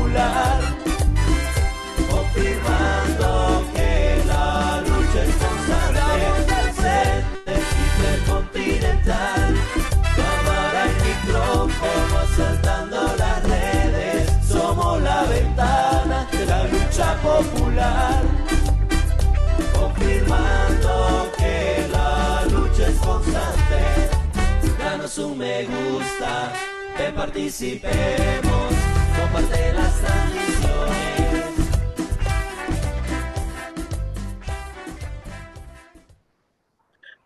popular, confirmando que la lucha es constante, intercontinental, cámara y micrófono asaltando las redes, somos la ventana de la lucha popular, confirmando que la lucha es constante. Danos un me gusta, que participemos, comparte las transmisiones.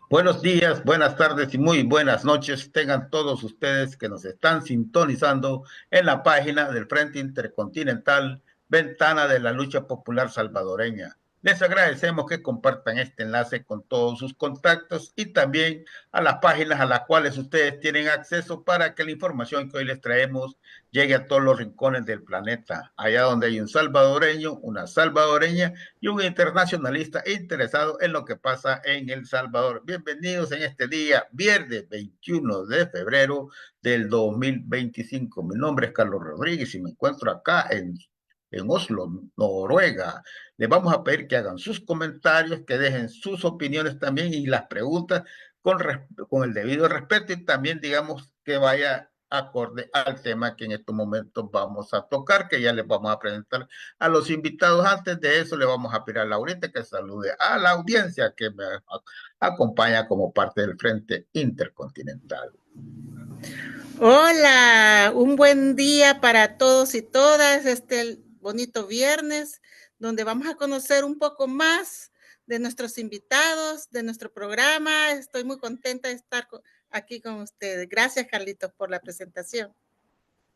Buenos días, buenas tardes y muy buenas noches tengan todos ustedes que nos están sintonizando en la página del Frente Intercontinental, Ventana de la Lucha Popular Salvadoreña. Les agradecemos que compartan este enlace con todos sus contactos y también a las páginas a las cuales ustedes tienen acceso para que la información que hoy les traemos llegue a todos los rincones del planeta, allá donde hay un salvadoreño, una salvadoreña y un internacionalista interesado en lo que pasa en El Salvador. Bienvenidos en este día, viernes 21 de febrero del 2025. Mi nombre es Carlos Rodríguez y me encuentro acá en Oslo, Noruega. Les vamos a pedir que hagan sus comentarios, que dejen sus opiniones también y las preguntas con el debido respeto y también digamos que vaya acorde al tema que en estos momentos vamos a tocar, que ya les vamos a presentar a los invitados. Antes de eso, le vamos a pedir a Laurita que salude a la audiencia que me acompaña como parte del Frente Intercontinental. Hola, un buen día para todos y todas, este bonito viernes, donde vamos a conocer un poco más de nuestros invitados, de nuestro programa. Estoy muy contenta de estar aquí con ustedes. Gracias, Carlitos, por la presentación.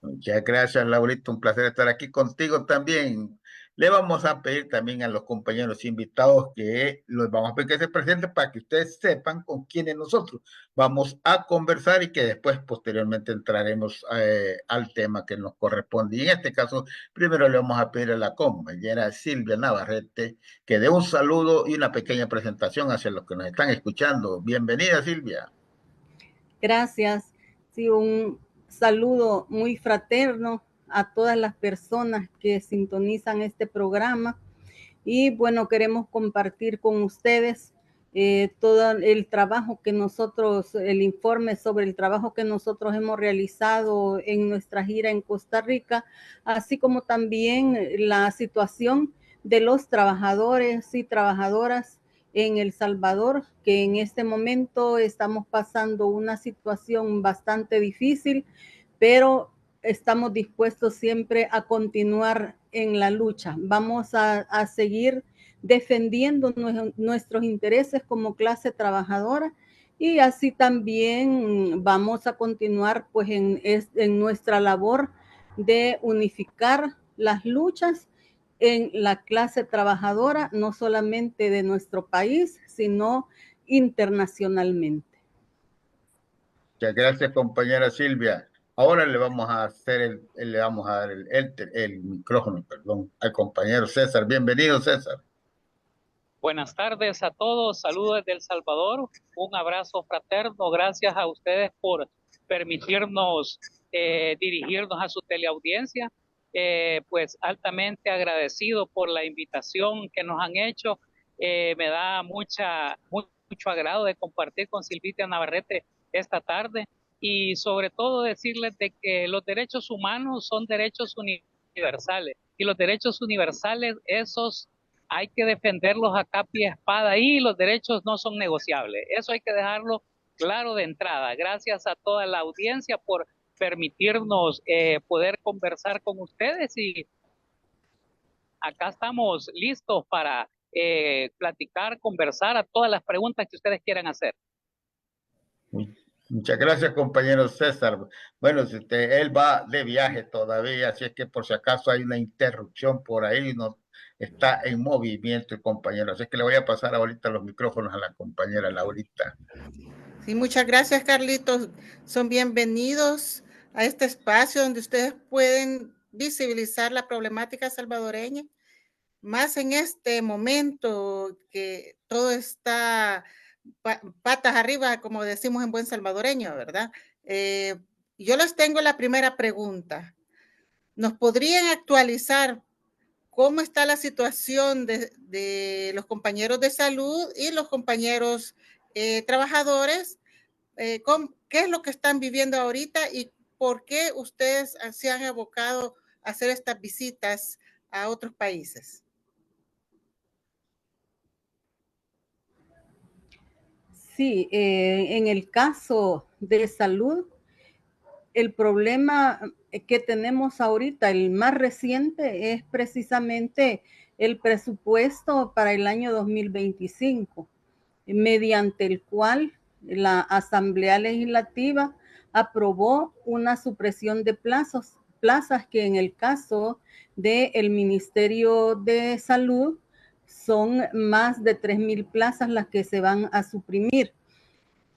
Muchas gracias, Laurita. Un placer estar aquí contigo también. Le vamos a pedir también a los compañeros invitados que los vamos a pedir que se presenten para que ustedes sepan con quiénes nosotros vamos a conversar y que después posteriormente entraremos al tema que nos corresponde. Y en este caso, primero le vamos a pedir a la compañera Silvia Navarrete que dé un saludo y una pequeña presentación hacia los que nos están escuchando. Bienvenida, Silvia. Gracias. Sí, un saludo muy fraterno a todas las personas que sintonizan este programa. Y bueno, queremos compartir con ustedes todo el trabajo que nosotros, el informe sobre el trabajo que nosotros hemos realizado en nuestra gira en Costa Rica, así como también la situación de los trabajadores y trabajadoras en El Salvador, que en este momento estamos pasando una situación bastante difícil, pero estamos dispuestos siempre a continuar en la lucha. Vamos a seguir defendiendo nuestros intereses como clase trabajadora y así también vamos a continuar pues en nuestra labor de unificar las luchas en la clase trabajadora, no solamente de nuestro país, sino internacionalmente. Muchas gracias, compañera Silvia. Ahora le vamos a le vamos a dar el micrófono, perdón, al compañero César. Bienvenido, César. Buenas tardes a todos, saludos desde El Salvador, un abrazo fraterno, gracias a ustedes por permitirnos dirigirnos a su teleaudiencia, pues altamente agradecido por la invitación que nos han hecho, me da mucho agrado de compartir con Silvita Navarrete esta tarde y sobre todo decirles de que los derechos humanos son derechos universales y los derechos universales esos hay que defenderlos a capa y espada y los derechos no son negociables. Eso hay que dejarlo claro de entrada. Gracias a toda la audiencia por permitirnos poder conversar con ustedes y acá estamos listos para platicar, conversar a todas las preguntas que ustedes quieran hacer. Muchas gracias, compañero César. Bueno, él va de viaje todavía, así es que por si acaso hay una interrupción por ahí, no está en movimiento el compañero. Así que le voy a pasar ahorita los micrófonos a la compañera Laurita. Sí, muchas gracias, Carlitos. Son bienvenidos a este espacio donde ustedes pueden visibilizar la problemática salvadoreña, más en este momento que todo está patas arriba, como decimos en buen salvadoreño, ¿verdad? Yo les tengo la primera pregunta. ¿Nos podrían actualizar cómo está la situación de los compañeros de salud y los compañeros trabajadores? ¿Qué es lo que están viviendo ahorita y por qué ustedes se han abocado a hacer estas visitas a otros países? Sí, en el caso de salud, el problema que tenemos ahorita, el más reciente, es precisamente el presupuesto para el año 2025, mediante el cual la Asamblea Legislativa aprobó una supresión de plazas que en el caso del Ministerio de Salud son más de 3,000 plazas las que se van a suprimir.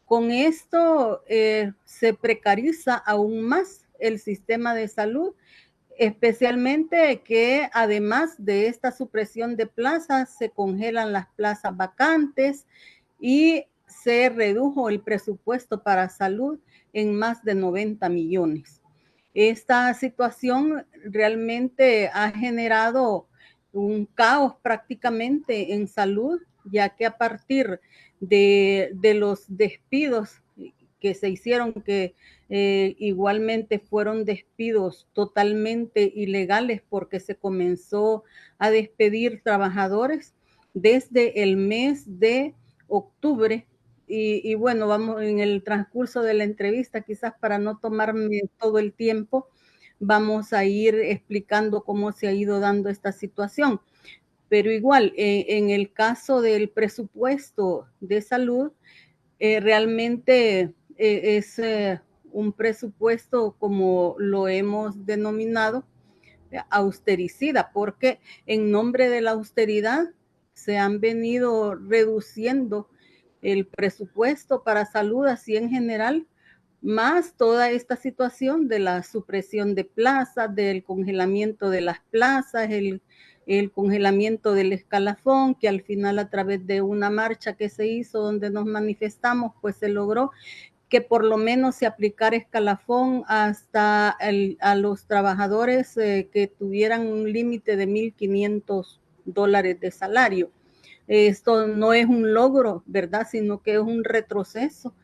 Con esto se precariza aún más el sistema de salud, especialmente que además de esta supresión de plazas, se congelan las plazas vacantes y se redujo el presupuesto para salud en más de 90 millones. Esta situación realmente ha generado un caos prácticamente en salud, ya que a partir de los despidos que se hicieron, que igualmente fueron despidos totalmente ilegales porque se comenzó a despedir trabajadores desde el mes de octubre. Y bueno, vamos en el transcurso de la entrevista, quizás para no tomarme todo el tiempo, vamos a ir explicando cómo se ha ido dando esta situación. Pero igual, en el caso del presupuesto de salud, realmente es un presupuesto, como lo hemos denominado, austericida, porque en nombre de la austeridad se han venido reduciendo el presupuesto para salud así en general, más toda esta situación de la supresión de plazas, del congelamiento de las plazas, el congelamiento del escalafón, que al final a través de una marcha que se hizo donde nos manifestamos, pues se logró que por lo menos se aplicara escalafón hasta a los trabajadores que tuvieran un límite de $1,500 de salario. Esto no es un logro, ¿verdad? Sino que es un retroceso,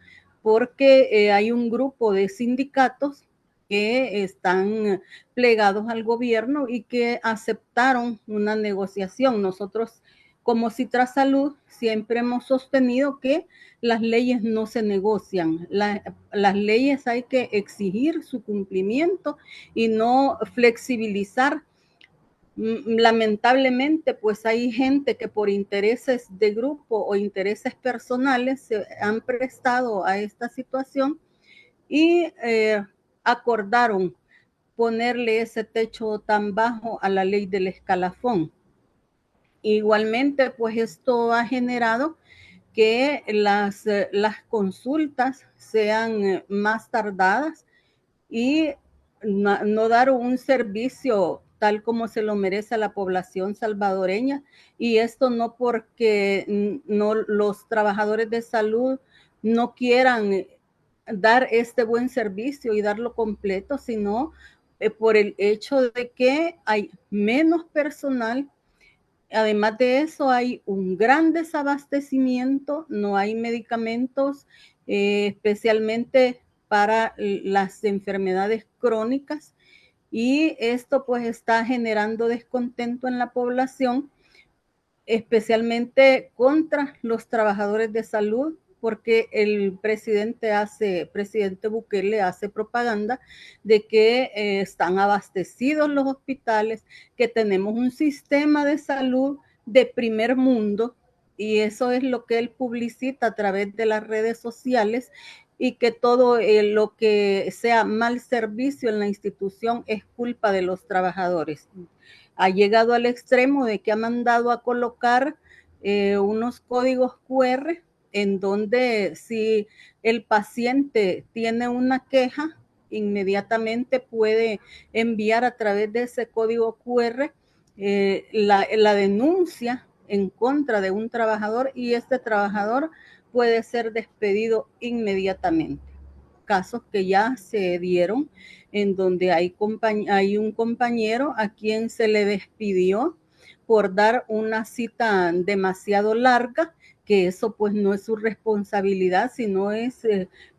porque hay un grupo de sindicatos que están plegados al gobierno y que aceptaron una negociación. Nosotros, como Citrasalud, siempre hemos sostenido que las leyes no se negocian. Las leyes hay que exigir su cumplimiento y no flexibilizar. Lamentablemente, pues hay gente que por intereses de grupo o intereses personales se han prestado a esta situación y acordaron ponerle ese techo tan bajo a la ley del escalafón. Igualmente, pues esto ha generado que las consultas sean más tardadas y no dar un servicio tal como se lo merece a la población salvadoreña. Y esto no porque no, los trabajadores de salud no quieran dar este buen servicio y darlo completo, sino por el hecho de que hay menos personal. Además de eso, hay un gran desabastecimiento, no hay medicamentos, especialmente para las enfermedades crónicas, y esto pues está generando descontento en la población, especialmente contra los trabajadores de salud, porque el presidente Bukele hace propaganda de que están abastecidos los hospitales, que tenemos un sistema de salud de primer mundo, y eso es lo que él publicita a través de las redes sociales, y que todo lo que sea mal servicio en la institución es culpa de los trabajadores. Ha llegado al extremo de que ha mandado a colocar unos códigos QR en donde si el paciente tiene una queja, inmediatamente puede enviar a través de ese código QR la denuncia en contra de un trabajador, y este trabajador puede ser despedido inmediatamente. casos que ya se dieron en donde hay un compañero a quien se le despidió por dar una cita demasiado larga, que eso pues no es su responsabilidad, sino es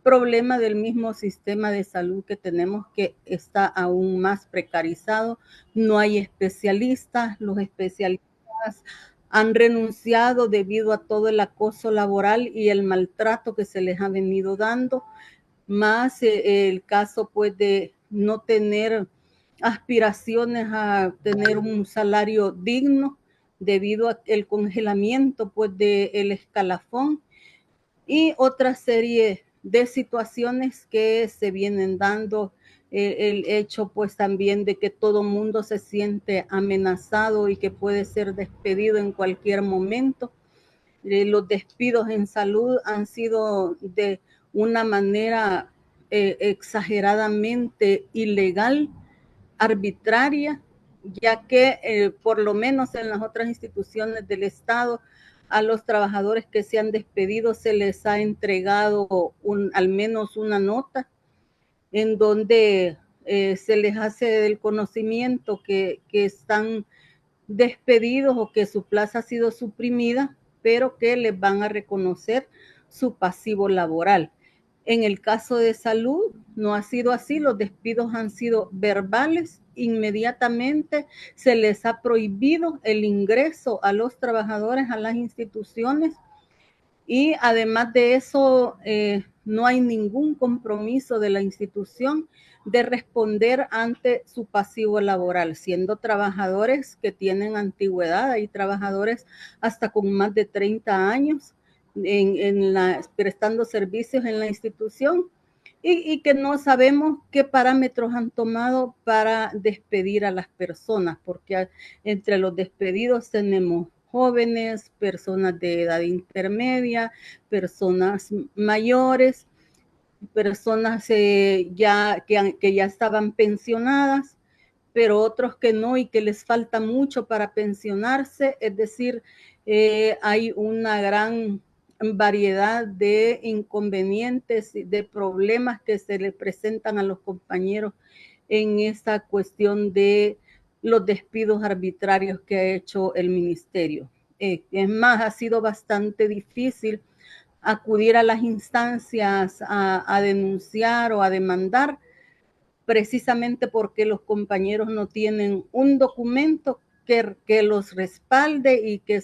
problema del mismo sistema de salud que tenemos, que está aún más precarizado. No hay especialistas, los especialistas han renunciado debido a todo el acoso laboral y el maltrato que se les ha venido dando, más el caso pues de no tener aspiraciones a tener un salario digno debido al congelamiento pues del escalafón y otra serie de situaciones que se vienen dando. El hecho pues también de que todo mundo se siente amenazado y que puede ser despedido en cualquier momento. Los despidos en salud han sido de una manera exageradamente ilegal, arbitraria, ya que por lo menos en las otras instituciones del Estado a los trabajadores que se han despedido se les ha entregado al menos una nota en donde se les hace el conocimiento que están despedidos o que su plaza ha sido suprimida, pero que les van a reconocer su pasivo laboral. En el caso de salud no ha sido así, los despidos han sido verbales, inmediatamente se les ha prohibido el ingreso a los trabajadores a las instituciones y además de eso no hay ningún compromiso de la institución de responder ante su pasivo laboral, siendo trabajadores que tienen antigüedad, hay trabajadores hasta con más de 30 años prestando servicios en la institución y que no sabemos qué parámetros han tomado para despedir a las personas, porque entre los despedidos tenemos jóvenes, personas de edad intermedia, personas mayores, personas que ya estaban pensionadas, pero otros que no y que les falta mucho para pensionarse. Es decir, hay una gran variedad de inconvenientes, de problemas que se le presentan a los compañeros en esta cuestión de los despidos arbitrarios que ha hecho el ministerio. Es más, ha sido bastante difícil acudir a las instancias a denunciar o a demandar, precisamente porque los compañeros no tienen un documento que los respalde y que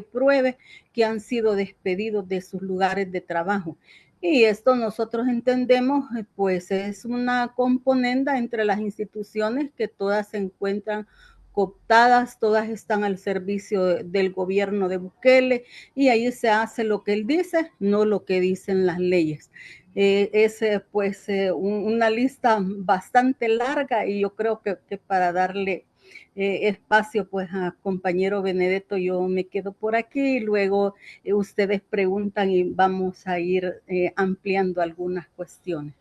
pruebe que han sido despedidos de sus lugares de trabajo. Y esto nosotros entendemos, pues es una componenda entre las instituciones que todas se encuentran cooptadas, todas están al servicio del gobierno de Bukele y ahí se hace lo que él dice, no lo que dicen las leyes. Es pues una lista bastante larga y yo creo que para darle espacio pues a compañero Benedetto, yo me quedo por aquí y luego ustedes preguntan y vamos a ir ampliando algunas cuestiones.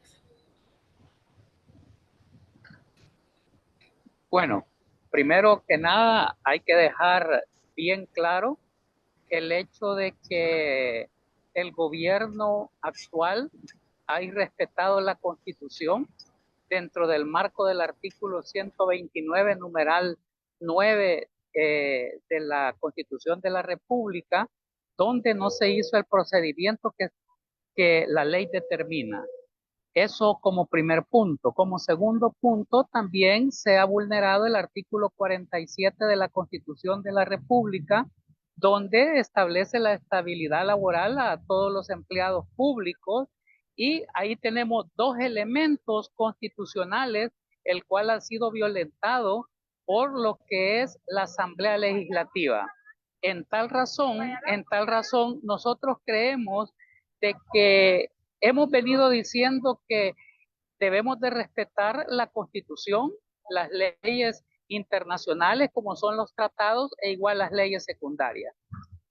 Bueno, primero que nada hay que dejar bien claro el hecho de que el gobierno actual ha irrespetado la Constitución dentro del marco del artículo 129, numeral 9 de la Constitución de la República, donde no se hizo el procedimiento que la ley determina. Eso como primer punto. Como segundo punto, también se ha vulnerado el artículo 47 de la Constitución de la República, donde establece la estabilidad laboral a todos los empleados públicos, y ahí tenemos dos elementos constitucionales, el cual ha sido violentado por lo que es la Asamblea Legislativa. En tal razón, nosotros creemos de que hemos venido diciendo que debemos de respetar la Constitución, las leyes internacionales como son los tratados e igual las leyes secundarias.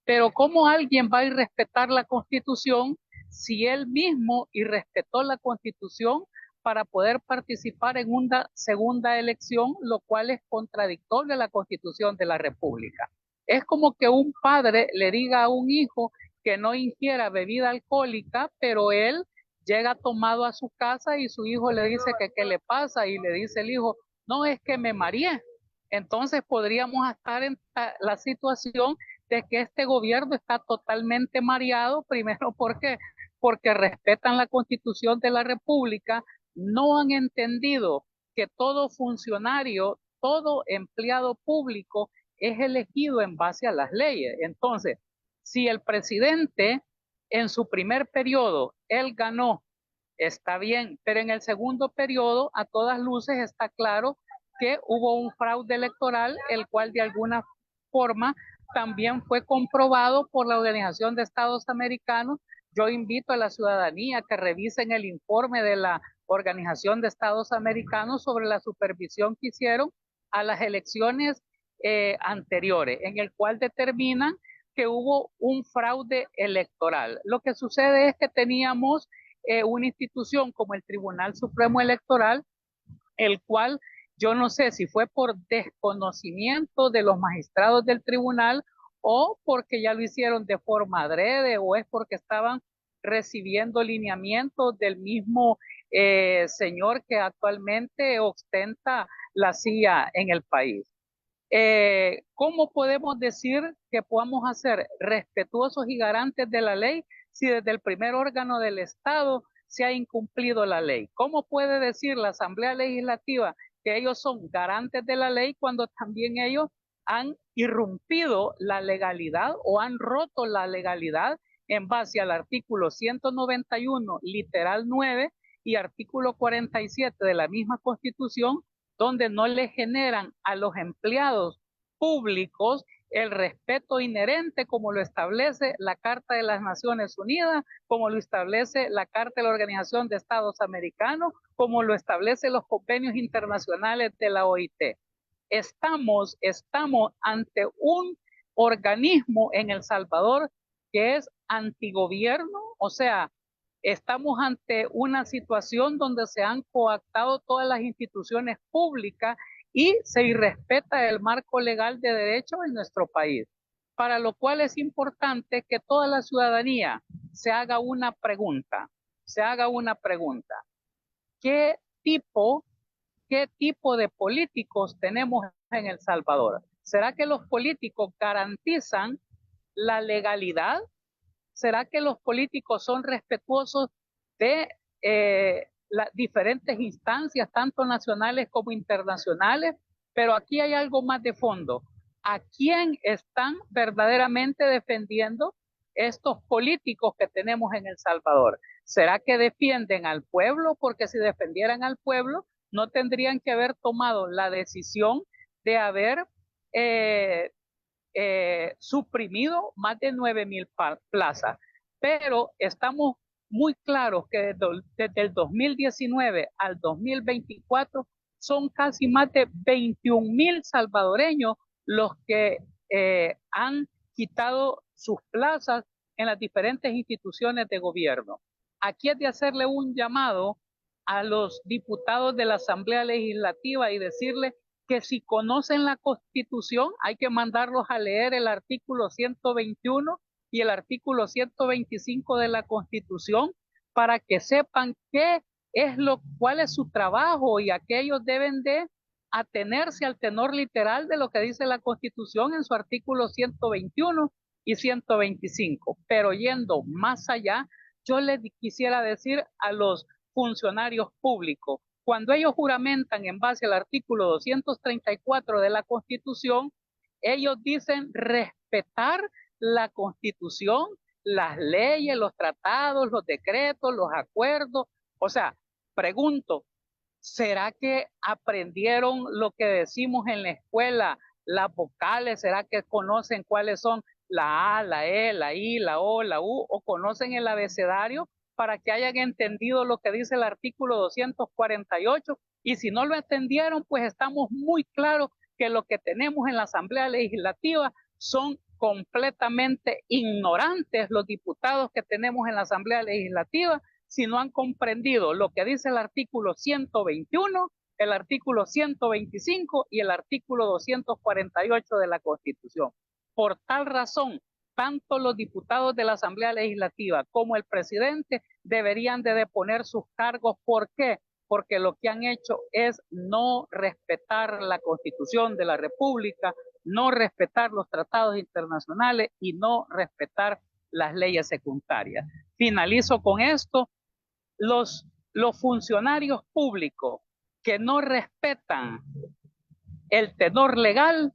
Pero ¿cómo alguien va a irrespetar la Constitución si él mismo irrespetó la Constitución para poder participar en una segunda elección, lo cual es contradictorio a la Constitución de la República? Es como que un padre le diga a un hijo que no ingiera bebida alcohólica, pero él llega tomado a su casa y su hijo le dice que qué le pasa y le dice el hijo, no, es que me mareé. Entonces podríamos estar en la situación de que este gobierno está totalmente mareado, primero porque respetan la Constitución de la República, no han entendido que todo funcionario, todo empleado público es elegido en base a las leyes. Entonces, si el presidente en su primer periodo, él ganó, está bien, pero en el segundo periodo, a todas luces, está claro que hubo un fraude electoral, el cual de alguna forma también fue comprobado por la Organización de Estados Americanos. Yo invito a la ciudadanía que revisen el informe de la Organización de Estados Americanos sobre la supervisión que hicieron a las elecciones anteriores, en el cual determinan que hubo un fraude electoral. Lo que sucede es que teníamos una institución como el Tribunal Supremo Electoral, el cual yo no sé si fue por desconocimiento de los magistrados del tribunal o porque ya lo hicieron de forma adrede o es porque estaban recibiendo lineamientos del mismo señor que actualmente ostenta la silla en el país. ¿Cómo podemos decir que podamos ser respetuosos y garantes de la ley si desde el primer órgano del Estado se ha incumplido la ley? ¿Cómo puede decir la Asamblea Legislativa que ellos son garantes de la ley cuando también ellos han irrumpido la legalidad o han roto la legalidad en base al artículo 191, literal 9 y artículo 47 de la misma Constitución, donde no le generan a los empleados públicos el respeto inherente como lo establece la Carta de las Naciones Unidas, como lo establece la Carta de la Organización de Estados Americanos, como lo establecen los convenios internacionales de la OIT. Estamos ante un organismo en El Salvador que es antigobierno, o sea, estamos ante una situación donde se han coactado todas las instituciones públicas y se irrespeta el marco legal de derecho en nuestro país, para lo cual es importante que toda la ciudadanía se haga una pregunta, ¿qué tipo de políticos tenemos en El Salvador? ¿Será que los políticos garantizan la legalidad? ¿Será que los políticos son respetuosos de las diferentes instancias, tanto nacionales como internacionales? Pero aquí hay algo más de fondo. ¿A quién están verdaderamente defendiendo estos políticos que tenemos en El Salvador? ¿Será que defienden al pueblo? Porque si defendieran al pueblo, no tendrían que haber tomado la decisión de haber suprimido más de 9,000 plazas, pero estamos muy claros que desde el 2019 al 2024 son casi más de 21,000 salvadoreños los que han quitado sus plazas en las diferentes instituciones de gobierno. Aquí es de hacerle un llamado a los diputados de la Asamblea Legislativa y decirles que si conocen la Constitución hay que mandarlos a leer el artículo 121 y el artículo 125 de la Constitución para que sepan cuál es su trabajo y a qué ellos deben de atenerse al tenor literal de lo que dice la Constitución en su artículo 121 y 125. Pero yendo más allá, yo les quisiera decir a los funcionarios públicos, cuando ellos juramentan en base al artículo 234 de la Constitución, ellos dicen respetar la Constitución, las leyes, los tratados, los decretos, los acuerdos. O sea, pregunto, ¿será que aprendieron lo que decimos en la escuela, las vocales? ¿Será que conocen cuáles son la A, la E, la I, la O, la U? ¿O conocen el abecedario para que hayan entendido lo que dice el artículo 248? Y si no lo entendieron, pues estamos muy claros que lo que tenemos en la Asamblea Legislativa son completamente ignorantes los diputados que tenemos en la Asamblea Legislativa si no han comprendido lo que dice el artículo 121, el artículo 125 y el artículo 248 de la Constitución. Por tal razón, tanto los diputados de la Asamblea Legislativa como el presidente deberían de deponer sus cargos. ¿Por qué? Porque lo que han hecho es no respetar la Constitución de la República, no respetar los tratados internacionales y no respetar las leyes secundarias. Finalizo con esto. Los funcionarios públicos que no respetan el tenor legal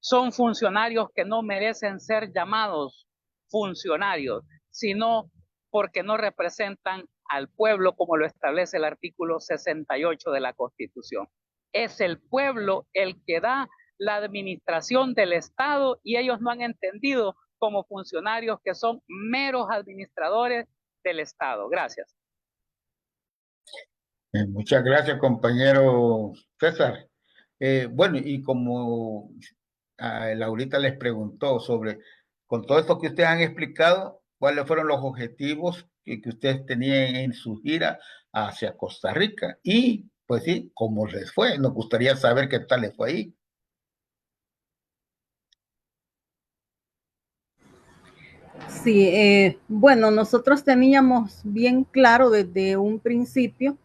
son funcionarios que no merecen ser llamados funcionarios, sino porque no representan al pueblo como lo establece el artículo 68 de la Constitución. Es el pueblo el que da la administración del Estado y ellos no han entendido como funcionarios que son meros administradores del Estado. Gracias. Muchas gracias, compañero César. Bueno, y como Laurita les preguntó sobre, con todo esto que ustedes han explicado, cuáles fueron los objetivos que ustedes tenían en su gira hacia Costa Rica. Y, pues sí, cómo les fue. Nos gustaría saber qué tal les fue ahí. Sí, bueno, nosotros teníamos bien claro desde un principio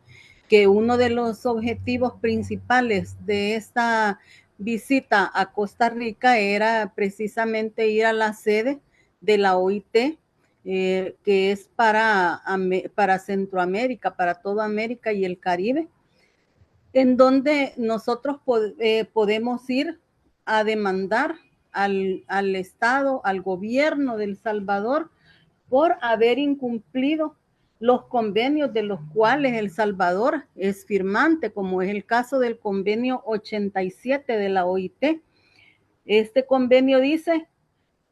que uno de los objetivos principales de esta visita a Costa Rica era precisamente ir a la sede de la OIT, que es para Centroamérica, para toda América y el Caribe, en donde nosotros podemos ir a demandar al Estado, al gobierno de El Salvador, por haber incumplido los convenios de los cuales El Salvador es firmante, como es el caso del convenio 87 de la OIT. Este convenio dice: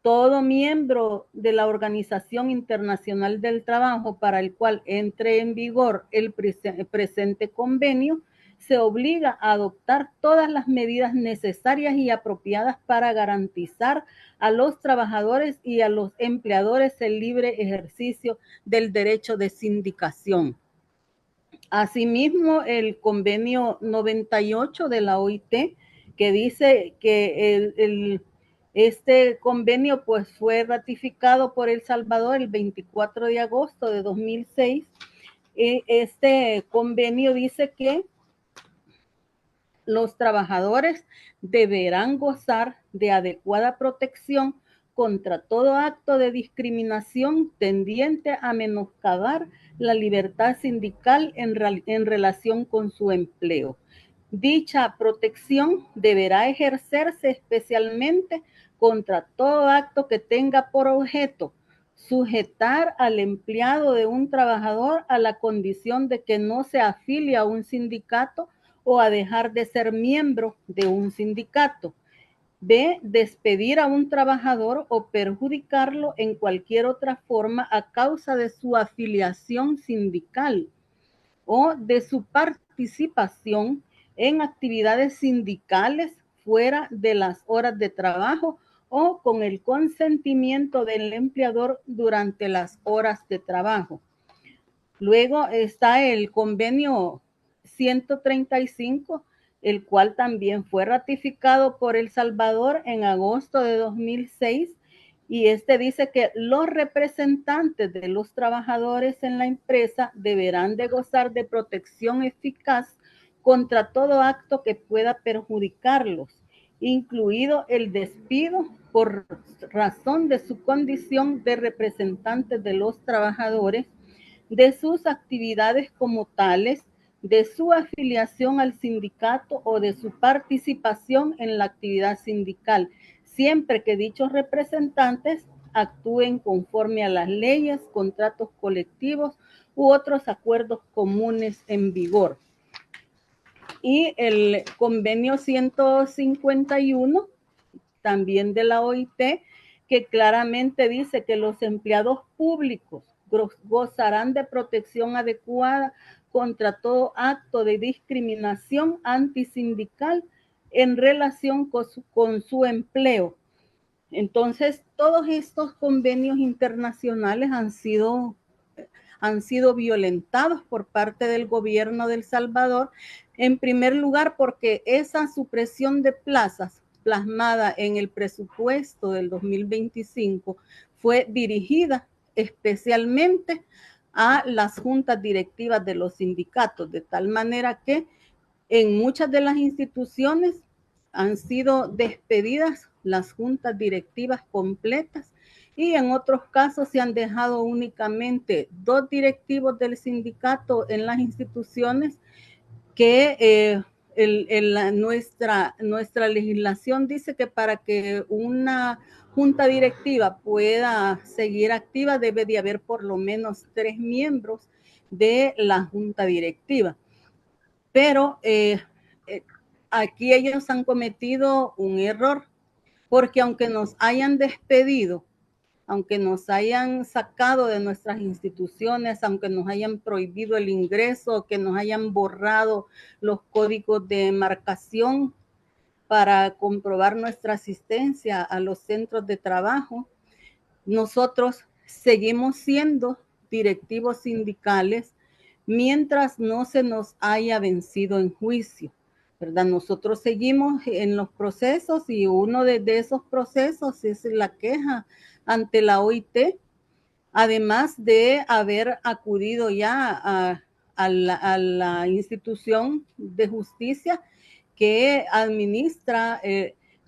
todo miembro de la Organización Internacional del Trabajo para el cual entre en vigor el presente convenio se obliga a adoptar todas las medidas necesarias y apropiadas para garantizar a los trabajadores y a los empleadores el libre ejercicio del derecho de sindicación. Asimismo, el convenio 98 de la OIT, que dice que este convenio pues fue ratificado por El Salvador el 24 de agosto de 2006. Este convenio dice que los trabajadores deberán gozar de adecuada protección contra todo acto de discriminación tendiente a menoscabar la libertad sindical en relación con su empleo. Dicha protección deberá ejercerse especialmente contra todo acto que tenga por objeto sujetar al empleado de un trabajador a la condición de que no se afilie a un sindicato o a dejar de ser miembro de un sindicato. B, despedir a un trabajador o perjudicarlo en cualquier otra forma a causa de su afiliación sindical o de su participación en actividades sindicales fuera de las horas de trabajo o con el consentimiento del empleador durante las horas de trabajo. Luego está el convenio 135, el cual también fue ratificado por El Salvador en agosto de 2006, y este dice que los representantes de los trabajadores en la empresa deberán de gozar de protección eficaz contra todo acto que pueda perjudicarlos, incluido el despido por razón de su condición de representantes de los trabajadores, de sus actividades como tales, de su afiliación al sindicato o de su participación en la actividad sindical, siempre que dichos representantes actúen conforme a las leyes, contratos colectivos u otros acuerdos comunes en vigor. Y el convenio 151, también de la OIT, que claramente dice que los empleados públicos gozarán de protección adecuada contra todo acto de discriminación antisindical en relación con su empleo. Entonces, todos estos convenios internacionales han sido violentados por parte del gobierno de El Salvador, en primer lugar porque esa supresión de plazas plasmada en el presupuesto del 2025 fue dirigida especialmente a las juntas directivas de los sindicatos, de tal manera que en muchas de las instituciones han sido despedidas las juntas directivas completas y en otros casos se han dejado únicamente 2 directivos del sindicato en las instituciones que nuestra legislación dice que para que una junta directiva pueda seguir activa debe de haber por lo menos 3 miembros de la junta directiva. Pero aquí ellos han cometido un error, porque aunque nos hayan despedido, aunque nos hayan sacado de nuestras instituciones, aunque nos hayan prohibido el ingreso, que nos hayan borrado los códigos de marcación para comprobar nuestra asistencia a los centros de trabajo, nosotros seguimos siendo directivos sindicales mientras no se nos haya vencido en juicio, ¿verdad? Nosotros seguimos en los procesos y uno de esos procesos es la queja ante la OIT, además de haber acudido ya a la institución de justicia que administra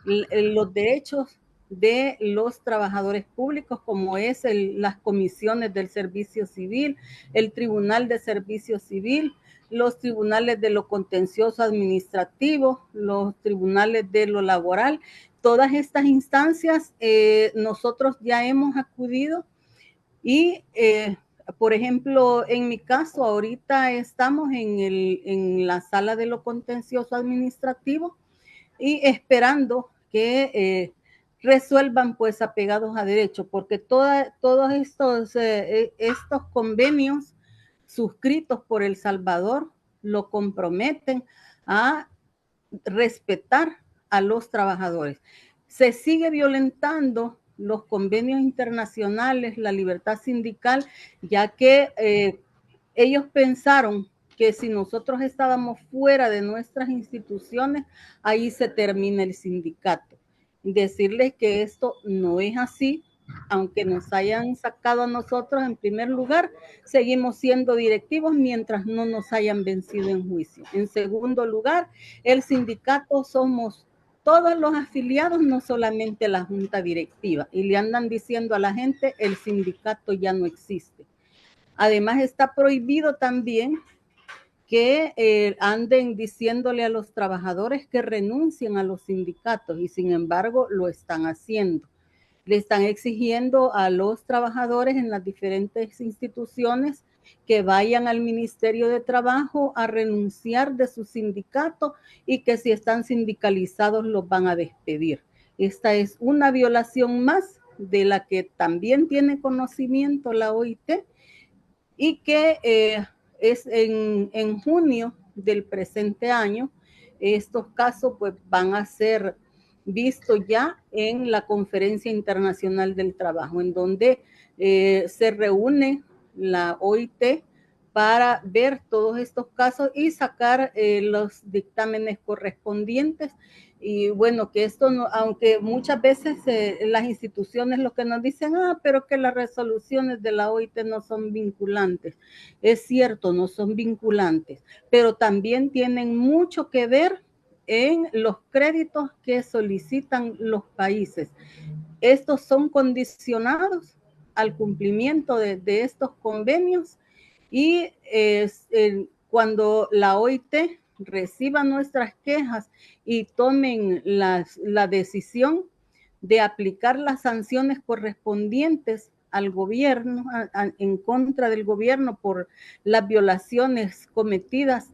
los derechos de los trabajadores públicos, como es las comisiones del servicio civil, el Tribunal de Servicio Civil, los tribunales de lo contencioso administrativo, los tribunales de lo laboral. Todas estas instancias nosotros ya hemos acudido y, por ejemplo, en mi caso, ahorita estamos en la sala de lo contencioso administrativo y esperando que resuelvan pues apegados a derecho, porque todos estos convenios suscritos por El Salvador lo comprometen a respetar a los trabajadores. Se sigue violentando los convenios internacionales, la libertad sindical, ya que ellos pensaron que si nosotros estábamos fuera de nuestras instituciones, ahí se termina el sindicato. Decirles que esto no es así, aunque nos hayan sacado a nosotros en primer lugar, seguimos siendo directivos mientras no nos hayan vencido en juicio. En segundo lugar, el sindicato somos todos los afiliados, no solamente la junta directiva, y le andan diciendo a la gente, el sindicato ya no existe. Además, está prohibido también que anden diciéndole a los trabajadores que renuncien a los sindicatos, y sin embargo lo están haciendo. Le están exigiendo a los trabajadores en las diferentes instituciones que vayan al Ministerio de Trabajo a renunciar de su sindicato y que si están sindicalizados los van a despedir. Esta es una violación más de la que también tiene conocimiento la OIT y que es en junio del presente año. Estos casos pues van a ser vistos ya en la Conferencia Internacional del Trabajo, en donde se reúne la OIT para ver todos estos casos y sacar los dictámenes correspondientes. Y bueno, que esto, no, aunque muchas veces las instituciones lo que nos dicen, pero que las resoluciones de la OIT no son vinculantes. Es cierto, no son vinculantes, pero también tienen mucho que ver en los créditos que solicitan los países. Estos son condicionados al cumplimiento de estos convenios y cuando la OIT reciba nuestras quejas y tomen la decisión de aplicar las sanciones correspondientes al gobierno, en contra del gobierno por las violaciones cometidas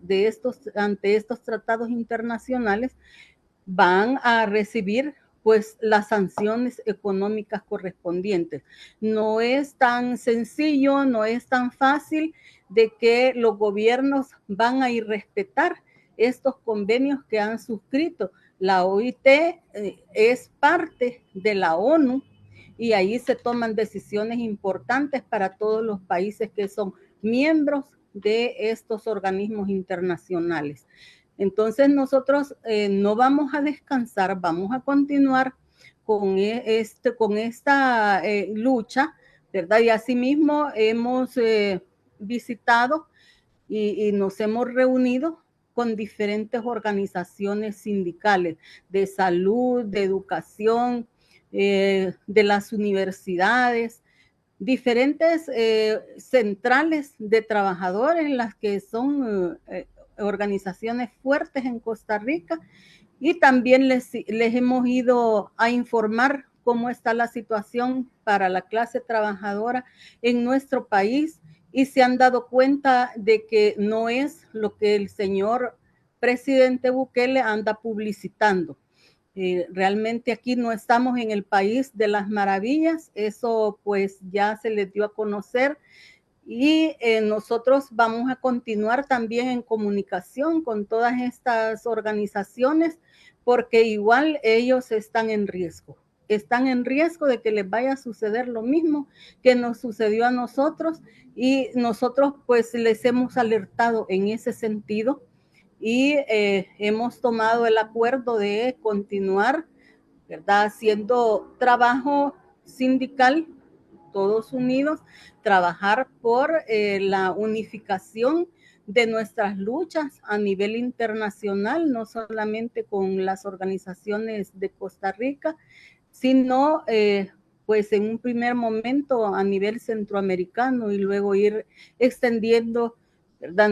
ante estos tratados internacionales, van a recibir pues las sanciones económicas correspondientes. No es tan sencillo, no es tan fácil de que los gobiernos van a irrespetar estos convenios que han suscrito. La OIT es parte de la ONU y ahí se toman decisiones importantes para todos los países que son miembros de estos organismos internacionales. Entonces nosotros no vamos a descansar, vamos a continuar con esta lucha, ¿verdad? Y asimismo hemos visitado y nos hemos reunido con diferentes organizaciones sindicales de salud, de educación, de las universidades, diferentes centrales de trabajadores, las que son organizaciones fuertes en Costa Rica, y también les hemos ido a informar cómo está la situación para la clase trabajadora en nuestro país, y se han dado cuenta de que no es lo que el señor presidente Bukele anda publicitando. Realmente aquí no estamos en el país de las maravillas, eso pues ya se les dio a conocer, y nosotros vamos a continuar también en comunicación con todas estas organizaciones, porque igual ellos están en riesgo de que les vaya a suceder lo mismo que nos sucedió a nosotros, y nosotros pues les hemos alertado en ese sentido, y hemos tomado el acuerdo de continuar, ¿verdad?, haciendo trabajo sindical, todos unidos, trabajar por la unificación de nuestras luchas a nivel internacional, no solamente con las organizaciones de Costa Rica, sino pues en un primer momento a nivel centroamericano, y luego ir extendiendo, ¿verdad?,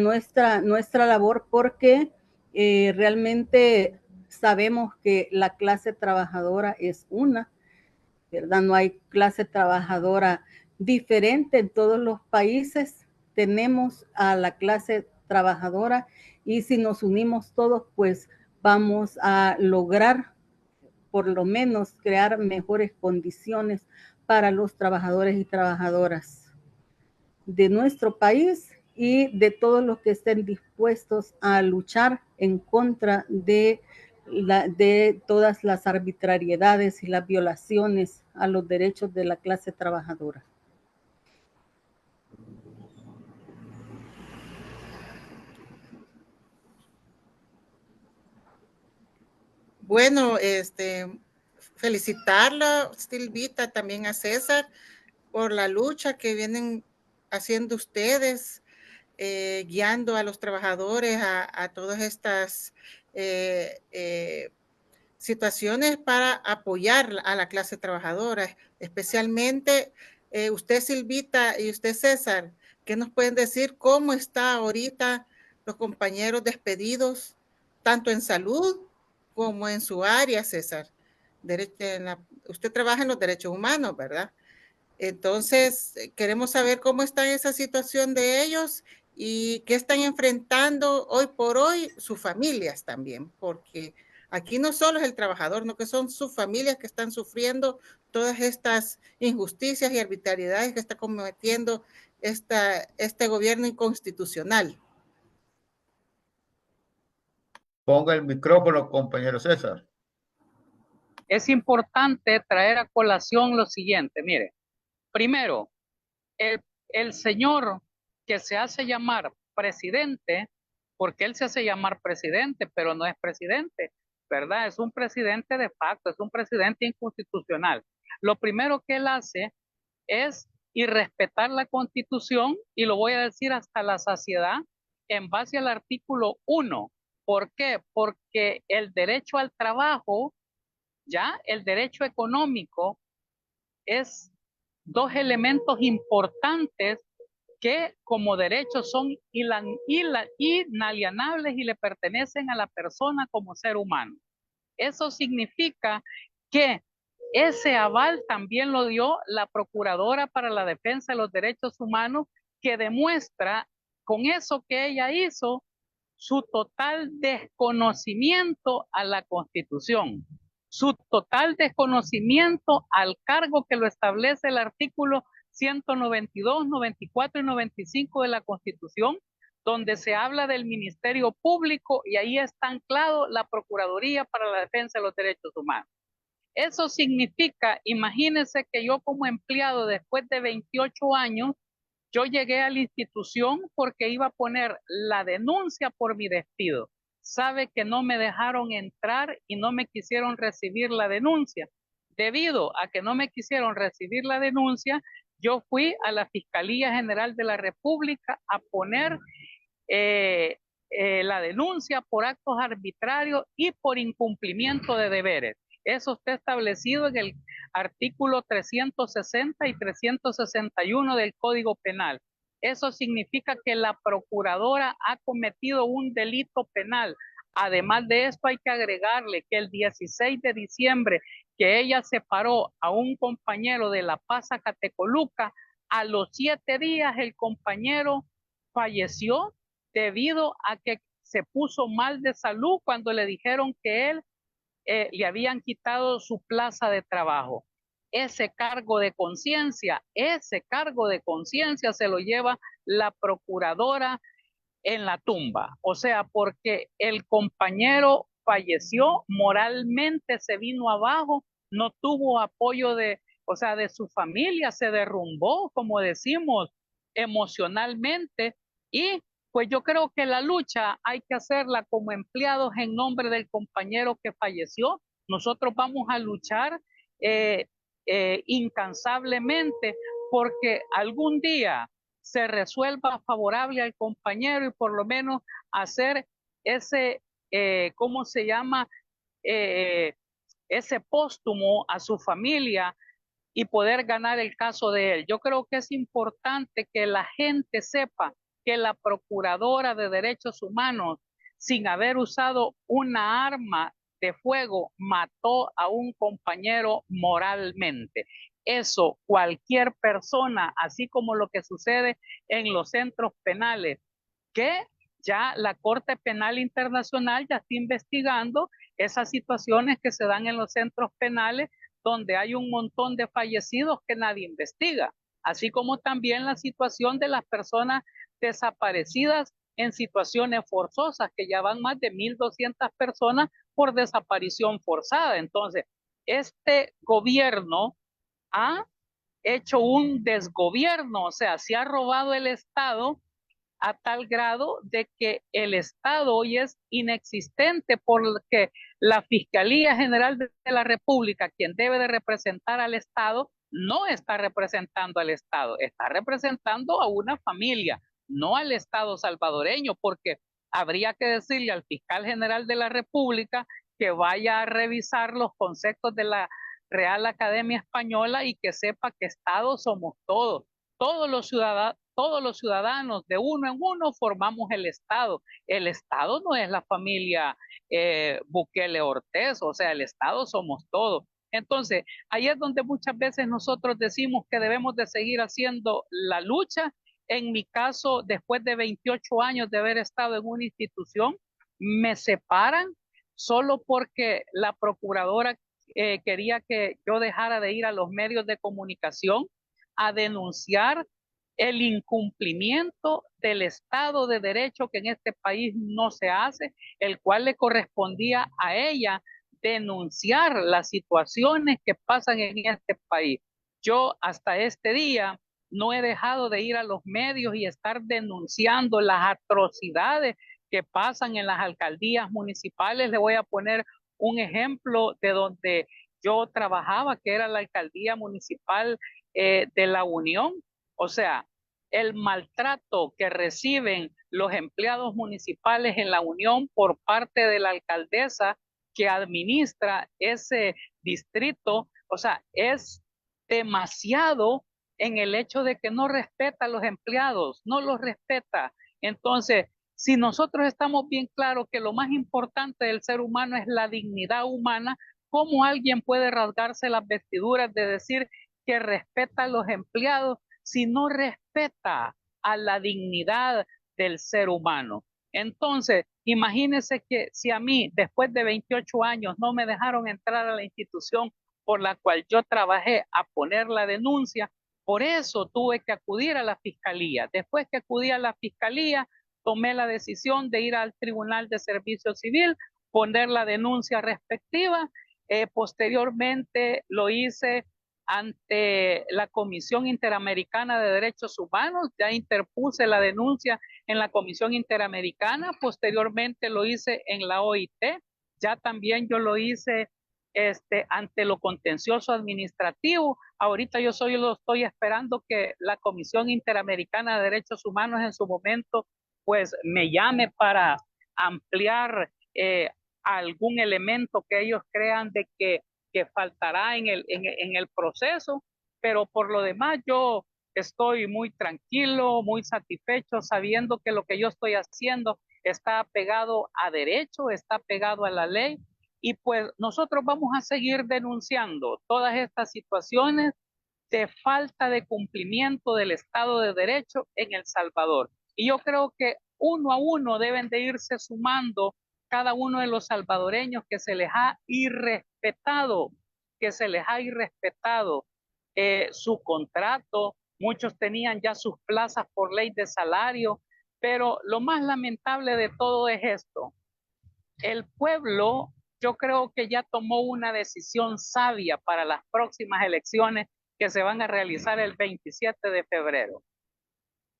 nuestra labor, porque realmente sabemos que la clase trabajadora es una, ¿verdad? No hay clase trabajadora diferente en todos los países. Tenemos a la clase trabajadora, y si nos unimos todos, pues vamos a lograr por lo menos crear mejores condiciones para los trabajadores y trabajadoras de nuestro país, y de todos los que estén dispuestos a luchar en contra de todas las arbitrariedades y las violaciones a los derechos de la clase trabajadora. Bueno, felicitarla, Silvita, también a César, por la lucha que vienen haciendo ustedes, guiando a los trabajadores a todas estas situaciones para apoyar a la clase trabajadora, especialmente usted, Silvita, y usted, César. ¿Qué nos pueden decir cómo está ahorita los compañeros despedidos, tanto en salud como en su área, César? Usted trabaja en los derechos humanos, ¿verdad? Entonces, queremos saber cómo está esa situación de ellos y qué están enfrentando hoy por hoy sus familias también, porque aquí no solo es el trabajador, no, que son sus familias que están sufriendo todas estas injusticias y arbitrariedades que está cometiendo este gobierno inconstitucional. Ponga el micrófono, compañero César. Es importante traer a colación lo siguiente, mire. Primero, el señor que se hace llamar presidente, porque él se hace llamar presidente, pero no es presidente, ¿verdad? Es un presidente de facto, es un presidente inconstitucional. Lo primero que él hace es irrespetar la Constitución, y lo voy a decir hasta la saciedad, en base al artículo 1. ¿Por qué? Porque el derecho al trabajo, ya el derecho económico, es dos elementos importantes que como derechos son inalienables y le pertenecen a la persona como ser humano. Eso significa que ese aval también lo dio la Procuradora para la Defensa de los Derechos Humanos, que demuestra con eso que ella hizo su total desconocimiento a la Constitución, su total desconocimiento al cargo que lo establece el artículo 192, 94 y 95 de la Constitución, donde se habla del Ministerio Público, y ahí está anclado la Procuraduría para la Defensa de los Derechos Humanos. Eso significa, imagínense que yo como empleado, después de 28 años, yo llegué a la institución porque iba a poner la denuncia por mi despido. sabe que no me dejaron entrar y no me quisieron recibir la denuncia. Debido a que no me quisieron recibir la denuncia, yo fui a la Fiscalía General de la República a poner la denuncia por actos arbitrarios y por incumplimiento de deberes. Eso está establecido en el artículo 360 y 361 del Código Penal. Eso significa que la procuradora ha cometido un delito penal. Además de esto, hay que agregarle que el 16 de diciembre, que ella separó a un compañero de La Paz a Catecoluca, a los 7 días el compañero falleció debido a que se puso mal de salud cuando le dijeron que él le habían quitado su plaza de trabajo. Ese cargo de conciencia se lo lleva la procuradora en la tumba. O sea, porque el compañero falleció, moralmente se vino abajo, no tuvo apoyo de su familia, se derrumbó, como decimos, emocionalmente. Y pues yo creo que la lucha hay que hacerla como empleados en nombre del compañero que falleció. Nosotros vamos a luchar incansablemente porque algún día se resuelva favorable al compañero y por lo menos hacer ese, ¿cómo se llama? Ese póstumo a su familia y poder ganar el caso de él. Yo creo que es importante que la gente sepa que la Procuradora de Derechos Humanos, sin haber usado una arma de fuego, mató a un compañero moralmente. Eso cualquier persona, así como lo que sucede en los centros penales, que ya la Corte Penal Internacional ya está investigando esas situaciones que se dan en los centros penales donde hay un montón de fallecidos que nadie investiga, así como también la situación de las personas desaparecidas en situaciones forzosas, que ya van más de 1,200 personas por desaparición forzada. Entonces, este gobierno ha hecho un desgobierno, o sea, se ha robado el Estado a tal grado de que el Estado hoy es inexistente porque la Fiscalía General de la República, quien debe de representar al Estado, no está representando al Estado, está representando a una familia, no al Estado salvadoreño, porque habría que decirle al fiscal general de la República que vaya a revisar los conceptos de la Real Academia Española y que sepa que Estado somos todos. Todos los ciudadanos de uno en uno formamos el Estado. El Estado no es la familia Bukele Ortiz, o sea, el Estado somos todos. Entonces, ahí es donde muchas veces nosotros decimos que debemos de seguir haciendo la lucha. En mi caso, después de 28 años de haber estado en una institución, me separan solo porque la procuradora quería que yo dejara de ir a los medios de comunicación a denunciar el incumplimiento del Estado de Derecho que en este país no se hace, el cual le correspondía a ella denunciar las situaciones que pasan en este país. Yo hasta este día no he dejado de ir a los medios y estar denunciando las atrocidades que pasan en las alcaldías municipales. Le voy a poner un ejemplo de donde yo trabajaba, que era la alcaldía municipal de La Unión. O sea, el maltrato que reciben los empleados municipales en La Unión por parte de la alcaldesa que administra ese distrito, o sea, es demasiado en el hecho de que no respeta a los empleados, no los respeta. Entonces, si nosotros estamos bien claros que lo más importante del ser humano es la dignidad humana, ¿cómo alguien puede rasgarse las vestiduras de decir que respeta a los empleados si no respeta a la dignidad del ser humano? Entonces, imagínense que si a mí, después de 28 años, no me dejaron entrar a la institución por la cual yo trabajé a poner la denuncia, por eso tuve que acudir a la fiscalía. Después que acudí a la fiscalía, tomé la decisión de ir al Tribunal de Servicio Civil, poner la denuncia respectiva. Posteriormente lo hice ante la Comisión Interamericana de Derechos Humanos, ya interpuse la denuncia en la Comisión Interamericana, posteriormente lo hice en la OIT, ya también yo lo hice ante lo contencioso administrativo. Ahorita yo lo estoy esperando que la Comisión Interamericana de Derechos Humanos en su momento pues me llame para ampliar algún elemento que ellos crean de que faltará en el proceso, pero por lo demás yo estoy muy tranquilo, muy satisfecho, sabiendo que lo que yo estoy haciendo está pegado a derecho, está pegado a la ley, y pues nosotros vamos a seguir denunciando todas estas situaciones de falta de cumplimiento del Estado de Derecho en El Salvador. Y yo creo que uno a uno deben de irse sumando cada uno de los salvadoreños que se les ha irrespetado, su contrato. Muchos tenían ya sus plazas por ley de salario, pero lo más lamentable de todo es esto. El pueblo, yo creo que ya tomó una decisión sabia para las próximas elecciones que se van a realizar el 27 de febrero.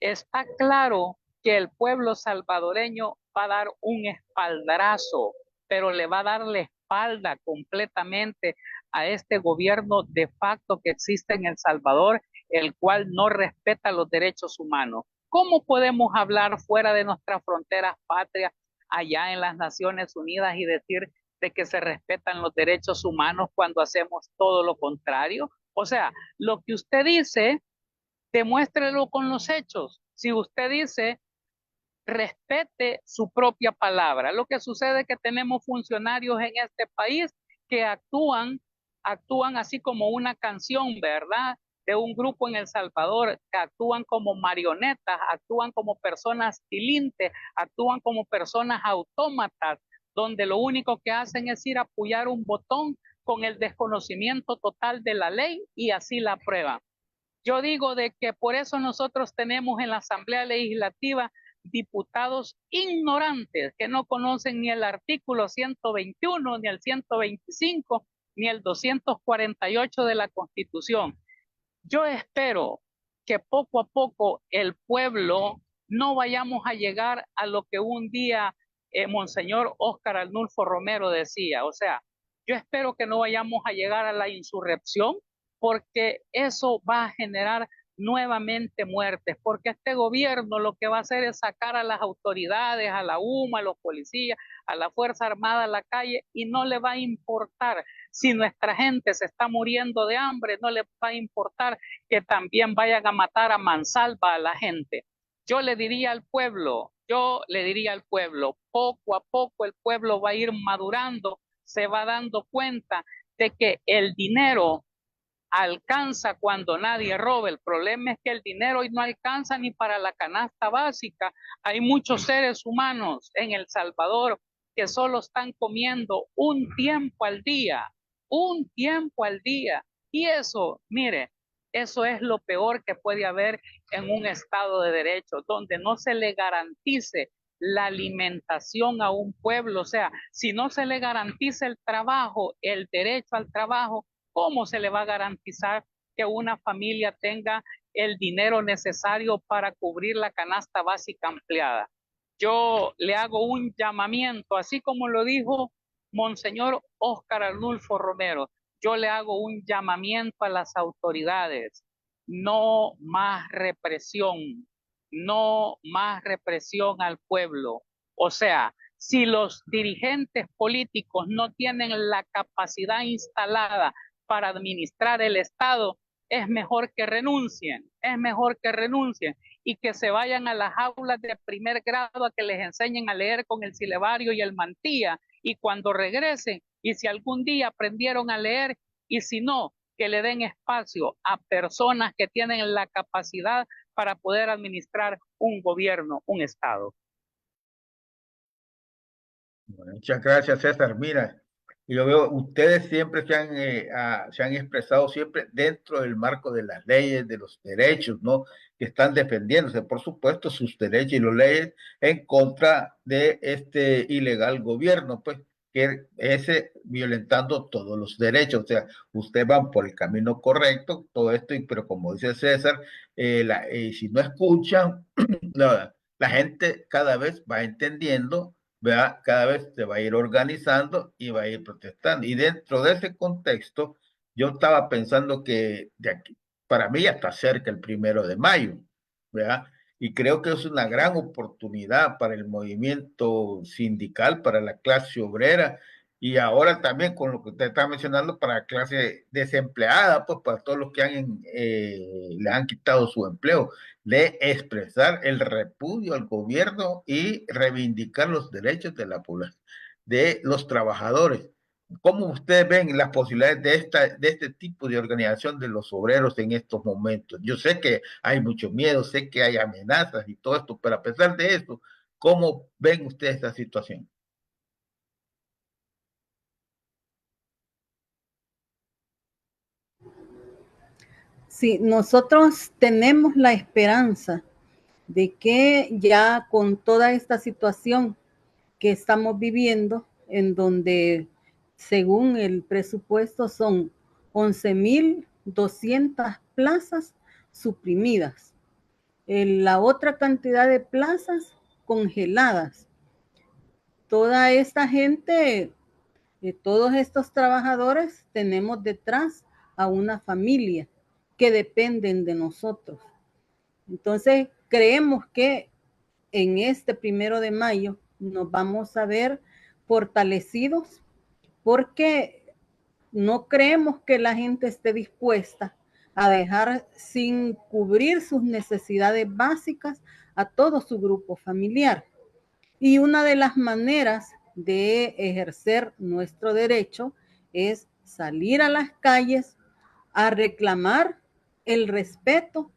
Está claro que el pueblo salvadoreño va a dar un espaldarazo, pero le va a dar la espalda completamente a este gobierno de facto que existe en El Salvador, el cual no respeta los derechos humanos. ¿Cómo podemos hablar fuera de nuestras fronteras patrias, allá en las Naciones Unidas, y decir de que se respetan los derechos humanos cuando hacemos todo lo contrario? O sea, lo que usted dice, demuéstrelo con los hechos. Si usted dice, respete su propia palabra. Lo que sucede es que tenemos funcionarios en este país que actúan así como una canción, ¿verdad? De un grupo en El Salvador, que actúan como marionetas, actúan como personas tilintes, actúan como personas autómatas, donde lo único que hacen es ir a apoyar un botón con el desconocimiento total de la ley y así la aprueban. Yo digo de que por eso nosotros tenemos en la Asamblea Legislativa diputados ignorantes que no conocen ni el artículo 121, ni el 125, ni el 248 de la Constitución. Yo espero que poco a poco el pueblo no vayamos a llegar a lo que un día Monseñor Óscar Arnulfo Romero decía. O sea, yo espero que no vayamos a llegar a la insurrección, porque eso va a generar nuevamente muertes, porque este gobierno lo que va a hacer es sacar a las autoridades, a la UMA, a los policías, a la Fuerza Armada a la calle, y no le va a importar si nuestra gente se está muriendo de hambre, no le va a importar que también vayan a matar a mansalva a la gente. Yo le diría al pueblo, poco a poco el pueblo va a ir madurando, se va dando cuenta de que el dinero alcanza cuando nadie roba. El problema es que el dinero hoy no alcanza ni para la canasta básica. Hay muchos seres humanos en El Salvador que solo están comiendo un tiempo al día. Y eso, mire, eso es lo peor que puede haber en un Estado de Derecho, donde no se le garantice la alimentación a un pueblo. O sea, si no se le garantiza el trabajo, el derecho al trabajo, ¿cómo se le va a garantizar que una familia tenga el dinero necesario para cubrir la canasta básica ampliada? Yo le hago un llamamiento, así como lo dijo Monseñor Óscar Arnulfo Romero, yo le hago un llamamiento a las autoridades: no más represión, no más represión al pueblo. O sea, si los dirigentes políticos no tienen la capacidad instalada para administrar el Estado, es mejor que renuncien, y que se vayan a las aulas de primer grado a que les enseñen a leer con el silabario y el mantilla, y cuando regresen, y si algún día aprendieron a leer, y si no, que le den espacio a personas que tienen la capacidad para poder administrar un gobierno, un Estado. Bueno, muchas gracias, César. Mira, yo veo, ustedes siempre se han expresado siempre dentro del marco de las leyes, de los derechos, ¿no? Que están defendiéndose, por supuesto, sus derechos y las leyes en contra de este ilegal gobierno, pues, que ese violentando todos los derechos. O sea, ustedes van por el camino correcto, todo esto, pero como dice César, si no escuchan, la gente cada vez va entendiendo, ¿verdad? Cada vez se va a ir organizando y va a ir protestando. Y dentro de ese contexto, yo estaba pensando que de aquí, para mí ya está cerca el 1 de mayo, ¿verdad? Y creo que es una gran oportunidad para el movimiento sindical, para la clase obrera, y ahora también con lo que usted está mencionando para la clase desempleada, pues para todos los que le han quitado su empleo, de expresar el repudio al gobierno y reivindicar los derechos de la población, de los trabajadores. ¿Cómo ustedes ven las posibilidades de este tipo de organización de los obreros en estos momentos? Yo sé que hay mucho miedo, sé que hay amenazas y todo esto, pero a pesar de eso, ¿cómo ven ustedes esta situación? Sí, nosotros tenemos la esperanza de que ya con toda esta situación que estamos viviendo, en donde según el presupuesto son 11.200 plazas suprimidas, la otra cantidad de plazas congeladas. Toda esta gente, todos estos trabajadores, tenemos detrás a una familia que dependen de nosotros. Entonces, creemos que en este 1 de mayo nos vamos a ver fortalecidos porque no creemos que la gente esté dispuesta a dejar sin cubrir sus necesidades básicas a todo su grupo familiar. Y una de las maneras de ejercer nuestro derecho es salir a las calles a reclamar el respeto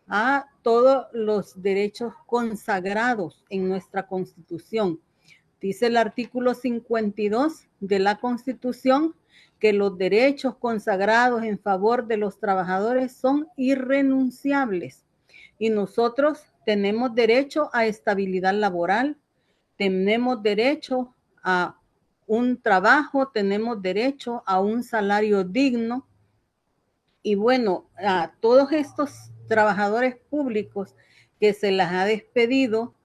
a todos los derechos consagrados en nuestra Constitución. Dice el artículo 52 de la Constitución que los derechos consagrados en favor de los trabajadores son irrenunciables y nosotros tenemos derecho a estabilidad laboral, tenemos derecho a un trabajo, tenemos derecho a un salario digno. Y bueno, a todos estos trabajadores públicos que se les ha despedido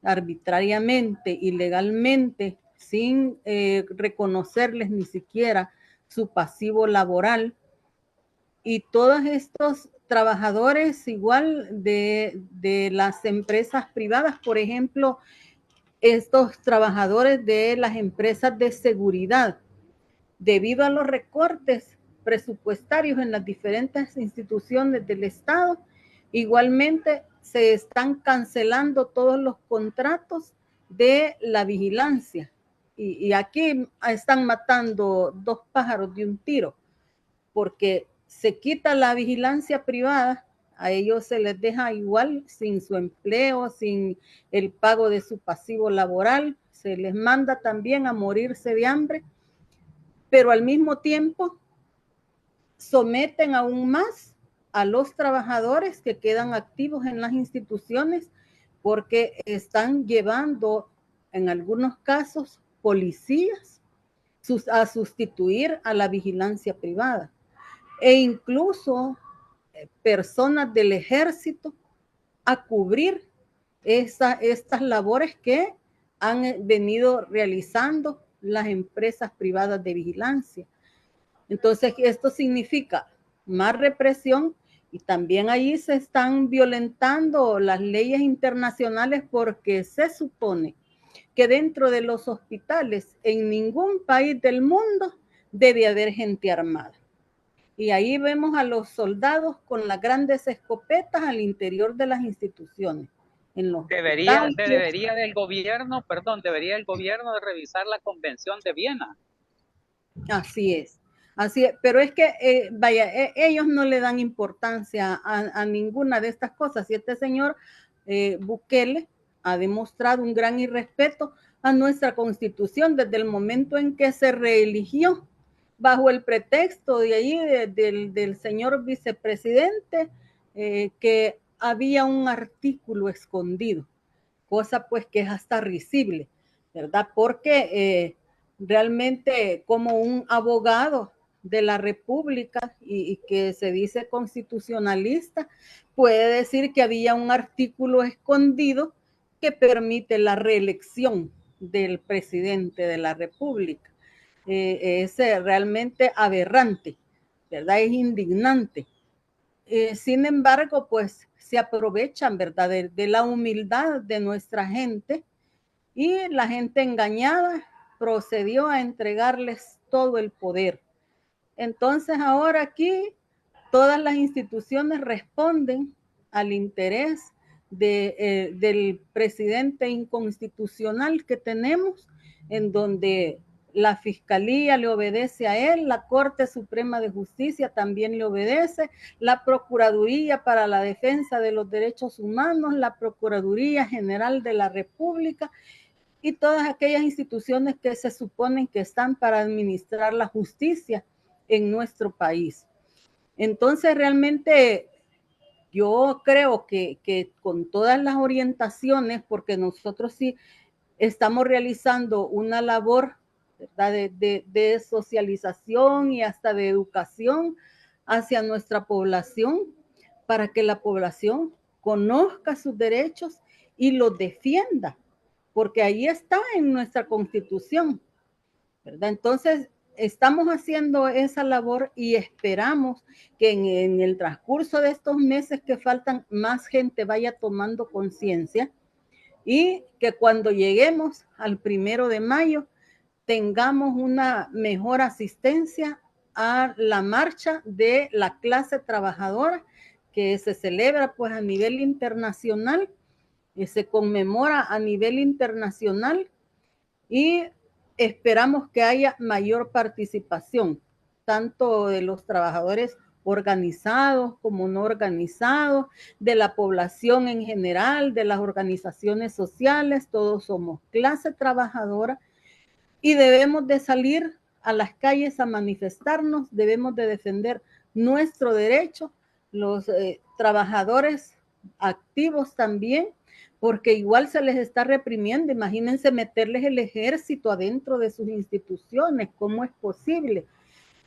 arbitrariamente, ilegalmente, sin reconocerles ni siquiera su pasivo laboral, y todos estos trabajadores igual de las empresas privadas, por ejemplo, estos trabajadores de las empresas de seguridad, debido a los recortes presupuestarios en las diferentes instituciones del Estado, igualmente se están cancelando todos los contratos de la vigilancia. Y aquí están matando 2 pájaros de un tiro, porque se quita la vigilancia privada, a ellos se les deja igual sin su empleo, sin el pago de su pasivo laboral, se les manda también a morirse de hambre, pero al mismo tiempo someten aún más a los trabajadores que quedan activos en las instituciones porque están llevando en algunos casos policías a sustituir a la vigilancia privada e incluso personas del ejército a cubrir estas labores que han venido realizando las empresas privadas de vigilancia. Entonces, esto significa más represión y también ahí se están violentando las leyes internacionales porque se supone que dentro de los hospitales en ningún país del mundo debe haber gente armada. Y ahí vemos a los soldados con las grandes escopetas al interior de las instituciones. En los debería el gobierno de revisar la Convención de Viena. Así es, pero es que, ellos no le dan importancia a ninguna de estas cosas. Y este señor Bukele ha demostrado un gran irrespeto a nuestra Constitución desde el momento en que se reeligió, bajo el pretexto de allí del señor vicepresidente, que había un artículo escondido, cosa pues que es hasta risible, ¿verdad? Porque realmente como un abogado de la República y que se dice constitucionalista, puede decir que había un artículo escondido que permite la reelección del presidente de la República. Es realmente aberrante, ¿verdad? Es indignante. Sin embargo, pues se aprovechan, ¿verdad? De la humildad de nuestra gente, y la gente engañada procedió a entregarles todo el poder. Entonces ahora aquí todas las instituciones responden al interés del presidente inconstitucional que tenemos, en donde la Fiscalía le obedece a él, la Corte Suprema de Justicia también le obedece, la Procuraduría para la Defensa de los Derechos Humanos, la Procuraduría General de la República y todas aquellas instituciones que se suponen que están para administrar la justicia en nuestro país. Entonces, realmente yo creo que con todas las orientaciones, porque nosotros sí estamos realizando una labor, ¿verdad?, de socialización y hasta de educación hacia nuestra población, para que la población conozca sus derechos y los defienda, porque ahí está en nuestra Constitución, ¿verdad? Entonces, estamos haciendo esa labor y esperamos que en el transcurso de estos meses que faltan, más gente vaya tomando conciencia y que cuando lleguemos al 1 de mayo tengamos una mejor asistencia a la marcha de la clase trabajadora que se celebra pues a nivel internacional, se conmemora a nivel internacional, y esperamos que haya mayor participación, tanto de los trabajadores organizados como no organizados, de la población en general, de las organizaciones sociales. Todos somos clase trabajadora y debemos de salir a las calles a manifestarnos, debemos de defender nuestro derecho, los trabajadores activos también, porque igual se les está reprimiendo. Imagínense meterles el ejército adentro de sus instituciones, ¿cómo es posible?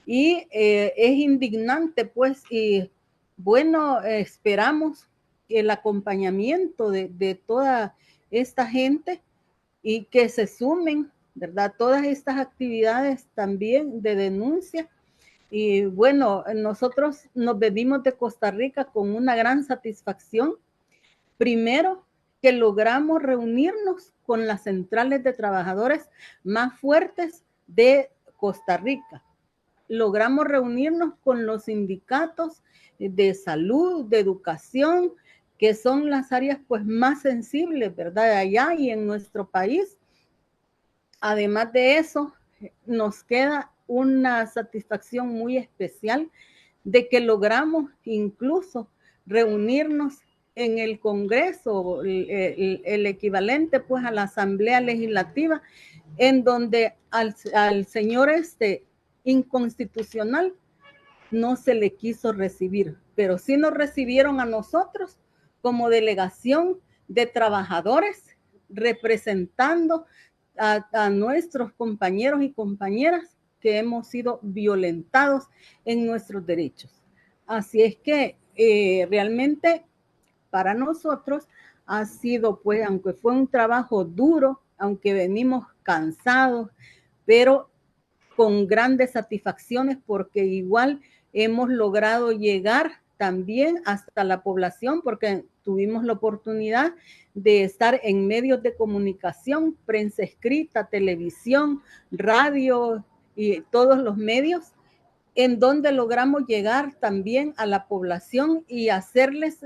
Y es indignante, pues, y bueno, esperamos el acompañamiento de toda esta gente y que se sumen, ¿verdad?, todas estas actividades también de denuncia. Y bueno, nosotros nos venimos de Costa Rica con una gran satisfacción. Primero, que logramos reunirnos con las centrales de trabajadores más fuertes de Costa Rica. Logramos reunirnos con los sindicatos de salud, de educación, que son las áreas pues más sensibles, ¿verdad?, allá y en nuestro país. Además de eso, nos queda una satisfacción muy especial de que logramos incluso reunirnos en el Congreso, el equivalente pues a la Asamblea Legislativa, en donde al señor inconstitucional no se le quiso recibir, pero sí nos recibieron a nosotros como delegación de trabajadores representando a nuestros compañeros y compañeras que hemos sido violentados en nuestros derechos. Así es que realmente para nosotros ha sido, pues, aunque fue un trabajo duro, aunque venimos cansados, pero con grandes satisfacciones, porque igual hemos logrado llegar también hasta la población, porque tuvimos la oportunidad de estar en medios de comunicación, prensa escrita, televisión, radio y todos los medios, en donde logramos llegar también a la población y hacerles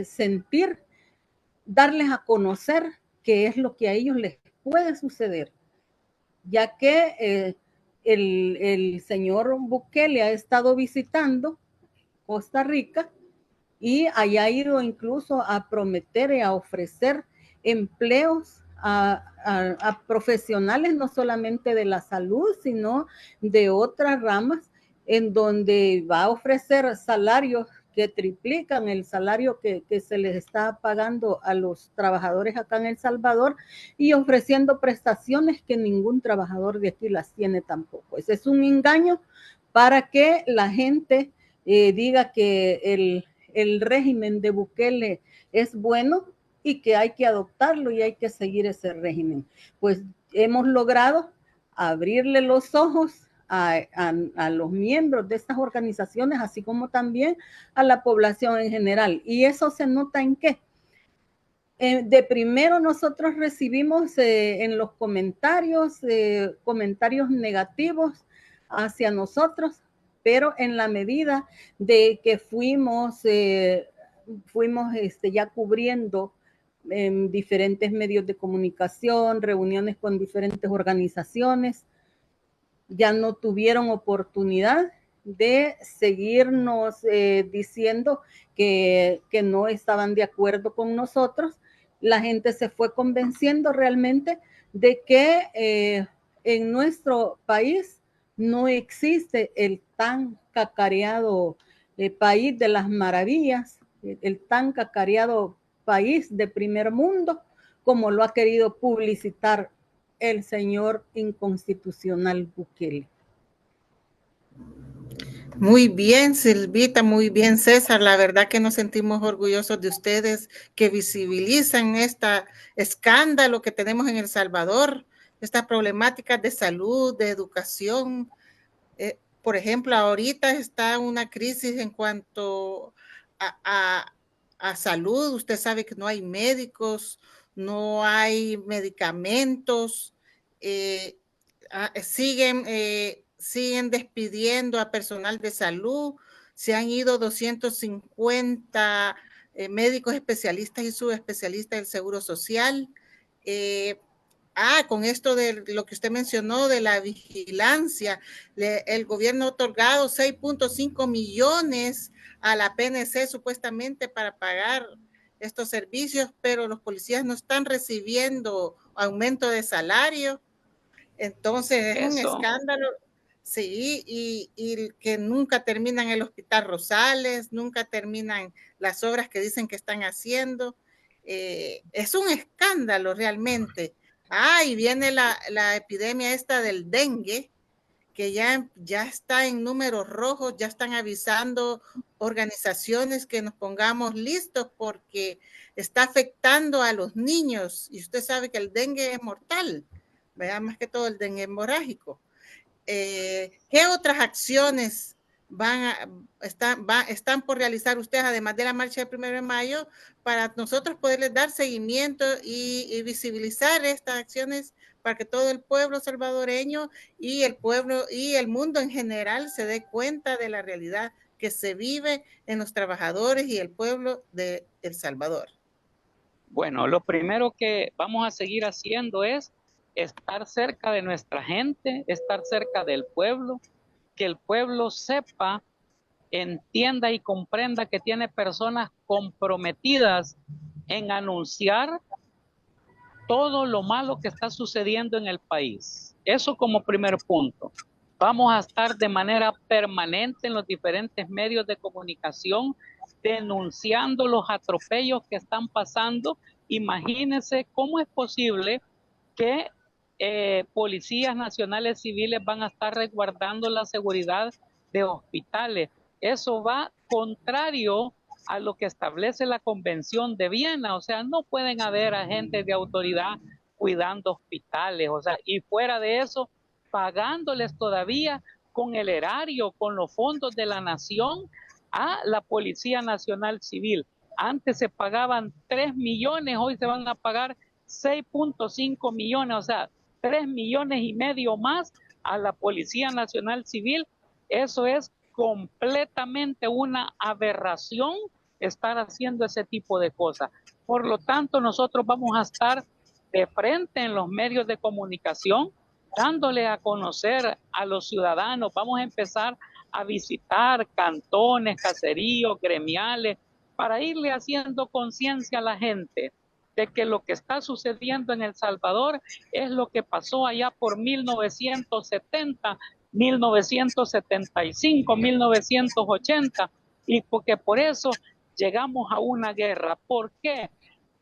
sentir, darles a conocer qué es lo que a ellos les puede suceder, ya que el señor Bukele ha estado visitando Costa Rica y haya ido incluso a prometer y a ofrecer empleos a profesionales no solamente de la salud, sino de otras ramas, en donde va a ofrecer salarios que triplican el salario que se les está pagando a los trabajadores acá en El Salvador, y ofreciendo prestaciones que ningún trabajador de aquí las tiene tampoco. Ese es un engaño para que la gente diga que el régimen de Bukele es bueno, y que hay que adoptarlo y hay que seguir ese régimen. Pues hemos logrado abrirle los ojos a los miembros de estas organizaciones, así como también a la población en general. ¿Y eso se nota en qué? De primero nosotros recibimos en los comentarios, comentarios negativos hacia nosotros, pero en la medida de que fuimos ya cubriendo en diferentes medios de comunicación, reuniones con diferentes organizaciones, ya no tuvieron oportunidad de seguirnos diciendo que no estaban de acuerdo con nosotros. La gente se fue convenciendo realmente de que en nuestro país no existe el tan cacareado país de las maravillas, el tan cacareado país de primer mundo, como lo ha querido publicitar el señor inconstitucional Bukele. Muy bien, Silvita, muy bien, César. La verdad que nos sentimos orgullosos de ustedes que visibilizan este escándalo que tenemos en El Salvador, estas problemáticas de salud, de educación. Por ejemplo, ahorita está una crisis en cuanto a salud. Usted sabe que no hay médicos, no hay medicamentos, siguen despidiendo a personal de salud, se han ido 250 médicos especialistas y subespecialistas del Seguro Social. Con esto de lo que usted mencionó de la vigilancia, el gobierno ha otorgado 6.5 millones a la PNC supuestamente para pagar estos servicios, pero los policías no están recibiendo aumento de salario. Entonces es un escándalo, sí, y que nunca terminan el Hospital Rosales, nunca terminan las obras que dicen que están haciendo. Es un escándalo realmente. Y viene la epidemia esta del dengue, que ya está en números rojos, ya están avisando organizaciones que nos pongamos listos porque está afectando a los niños y usted sabe que el dengue es mortal, ¿verdad? Más que todo el dengue hemorrágico. ¿Qué otras acciones están por realizar ustedes, además de la marcha del 1 de mayo, para nosotros poderles dar seguimiento y visibilizar estas acciones para que todo el pueblo salvadoreño y el pueblo y el mundo en general se dé cuenta de la realidad que se vive en los trabajadores y el pueblo de El Salvador? Bueno, lo primero que vamos a seguir haciendo es estar cerca de nuestra gente, estar cerca del pueblo, que el pueblo sepa, entienda y comprenda que tiene personas comprometidas en anunciar todo lo malo que está sucediendo en el país. Eso como primer punto. Vamos a estar de manera permanente en los diferentes medios de comunicación denunciando los atropellos que están pasando. Imagínense cómo es posible que policías nacionales civiles van a estar resguardando la seguridad de hospitales. Eso va contrario a lo que establece la Convención de Viena. O sea, no pueden haber agentes de autoridad cuidando hospitales, o sea, y fuera de eso, pagándoles todavía con el erario, con los fondos de la nación a la Policía Nacional Civil. Antes se pagaban 3 millones, hoy se van a pagar 6.5 millones, o sea, 3 millones y medio más a la Policía Nacional Civil. Eso es completamente una aberración estar haciendo ese tipo de cosas. Por lo tanto, nosotros vamos a estar de frente en los medios de comunicación, dándole a conocer a los ciudadanos. Vamos a empezar a visitar cantones, caseríos, gremiales, para irle haciendo conciencia a la gente de que lo que está sucediendo en El Salvador es lo que pasó allá por 1970, 1975, 1980, y porque por eso llegamos a una guerra. ¿Por qué?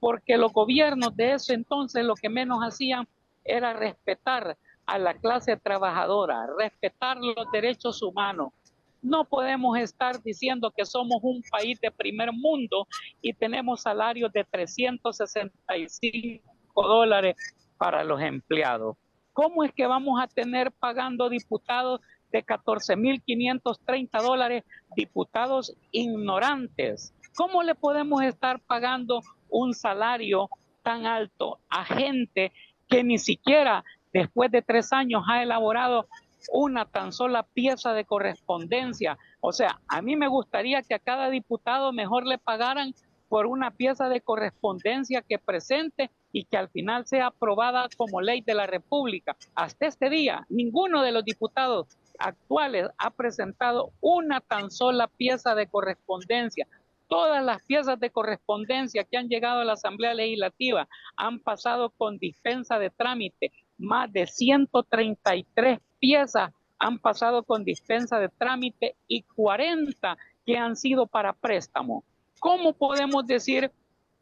Porque los gobiernos de ese entonces lo que menos hacían era respetar a la clase trabajadora, respetar los derechos humanos. No podemos estar diciendo que somos un país de primer mundo y tenemos salarios de $365 para los empleados. ¿Cómo es que vamos a tener pagando diputados de $14,530, diputados ignorantes? ¿Cómo le podemos estar pagando un salario tan alto a gente que ni siquiera después de 3 años ha elaborado una tan sola pieza de correspondencia? O sea, a mí me gustaría que a cada diputado mejor le pagaran por una pieza de correspondencia que presente y que al final sea aprobada como ley de la República. Hasta este día, ninguno de los diputados actuales ha presentado una tan sola pieza de correspondencia. Todas las piezas de correspondencia que han llegado a la Asamblea Legislativa han pasado con dispensa de trámite. Más de 133 piezas han pasado con dispensa de trámite y 40 que han sido para préstamo. ¿Cómo podemos decir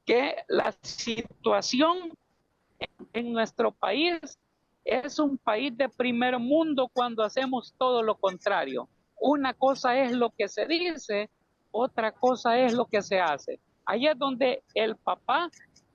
que la situación en nuestro país es un país de primer mundo cuando hacemos todo lo contrario? Una cosa es lo que se dice, otra cosa es lo que se hace. Ahí es donde el papá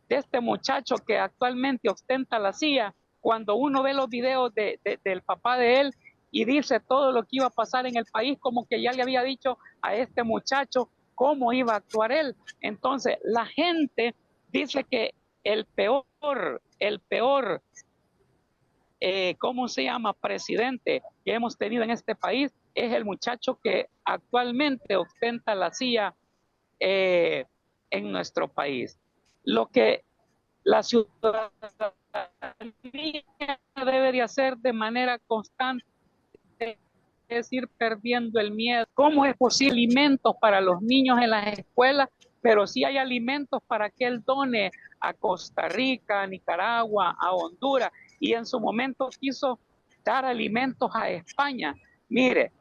de este muchacho que actualmente ostenta la silla, cuando uno ve los videos del papá de él y dice todo lo que iba a pasar en el país, como que ya le había dicho a este muchacho cómo iba a actuar él. Entonces, la gente dice que el peor, ¿cómo se llama? Presidente que hemos tenido en este país es el muchacho que actualmente ostenta la silla en nuestro país. Lo que la ciudadanía debería hacer de manera constante es ir perdiendo el miedo. ¿Cómo es posible alimentos para los niños en las escuelas, pero sí hay alimentos para que él done a Costa Rica, a Nicaragua, a Honduras, y en su momento quiso dar alimentos a España? Mire,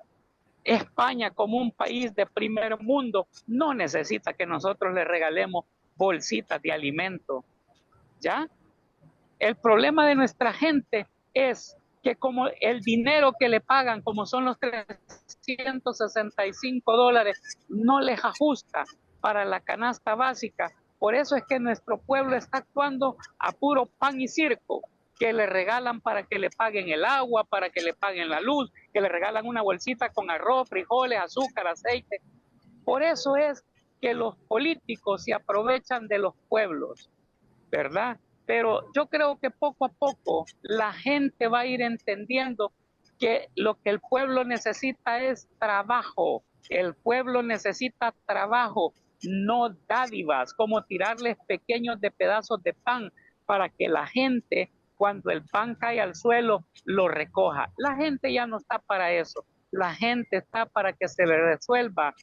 España, como un país de primer mundo, no necesita que nosotros le regalemos bolsitas de alimentos, ¿ya? El problema de nuestra gente es que como el dinero que le pagan, como son los $365, no les ajusta para la canasta básica. Por eso es que nuestro pueblo está actuando a puro pan y circo, que le regalan para que le paguen el agua, para que le paguen la luz, que le regalan una bolsita con arroz, frijoles, azúcar, aceite. Por eso es que los políticos se aprovechan de los pueblos, ¿verdad? Pero yo creo que poco a poco la gente va a ir entendiendo que lo que el pueblo necesita es trabajo. El pueblo necesita trabajo, no dádivas, como tirarles pequeños de pedazos de pan para que la gente, cuando el pan cae al suelo, lo recoja. La gente ya no está para eso. La gente está para que se le resuelva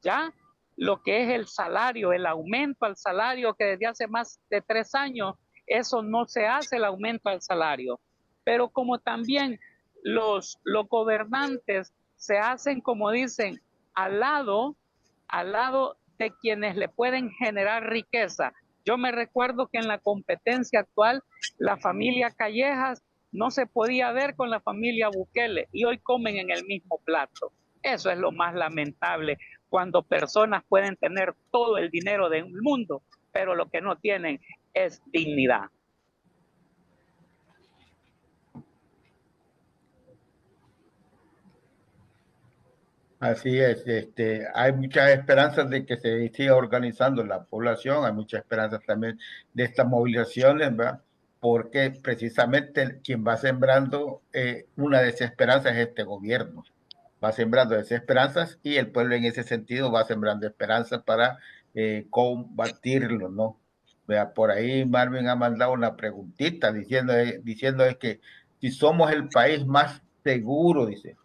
ya lo que es el salario, el aumento al salario, que desde hace más de 3 años eso no se hace, el aumento al salario. Pero como también los gobernantes se hacen, como dicen, al lado de quienes le pueden generar riqueza. Yo me recuerdo que en la competencia actual, la familia Callejas no se podía ver con la familia Bukele y hoy comen en el mismo plato. Eso es lo más lamentable, cuando personas pueden tener todo el dinero del mundo, pero lo que no tienen es dignidad. Así es, hay muchas esperanzas de que se siga organizando la población, hay muchas esperanzas también de estas movilizaciones, ¿verdad? Porque precisamente quien va sembrando una desesperanza es este gobierno, va sembrando desesperanzas y el pueblo en ese sentido va sembrando esperanzas para combatirlo, ¿no? Vea, por ahí Marvin ha mandado una preguntita diciendo que si somos el país más seguro, dice,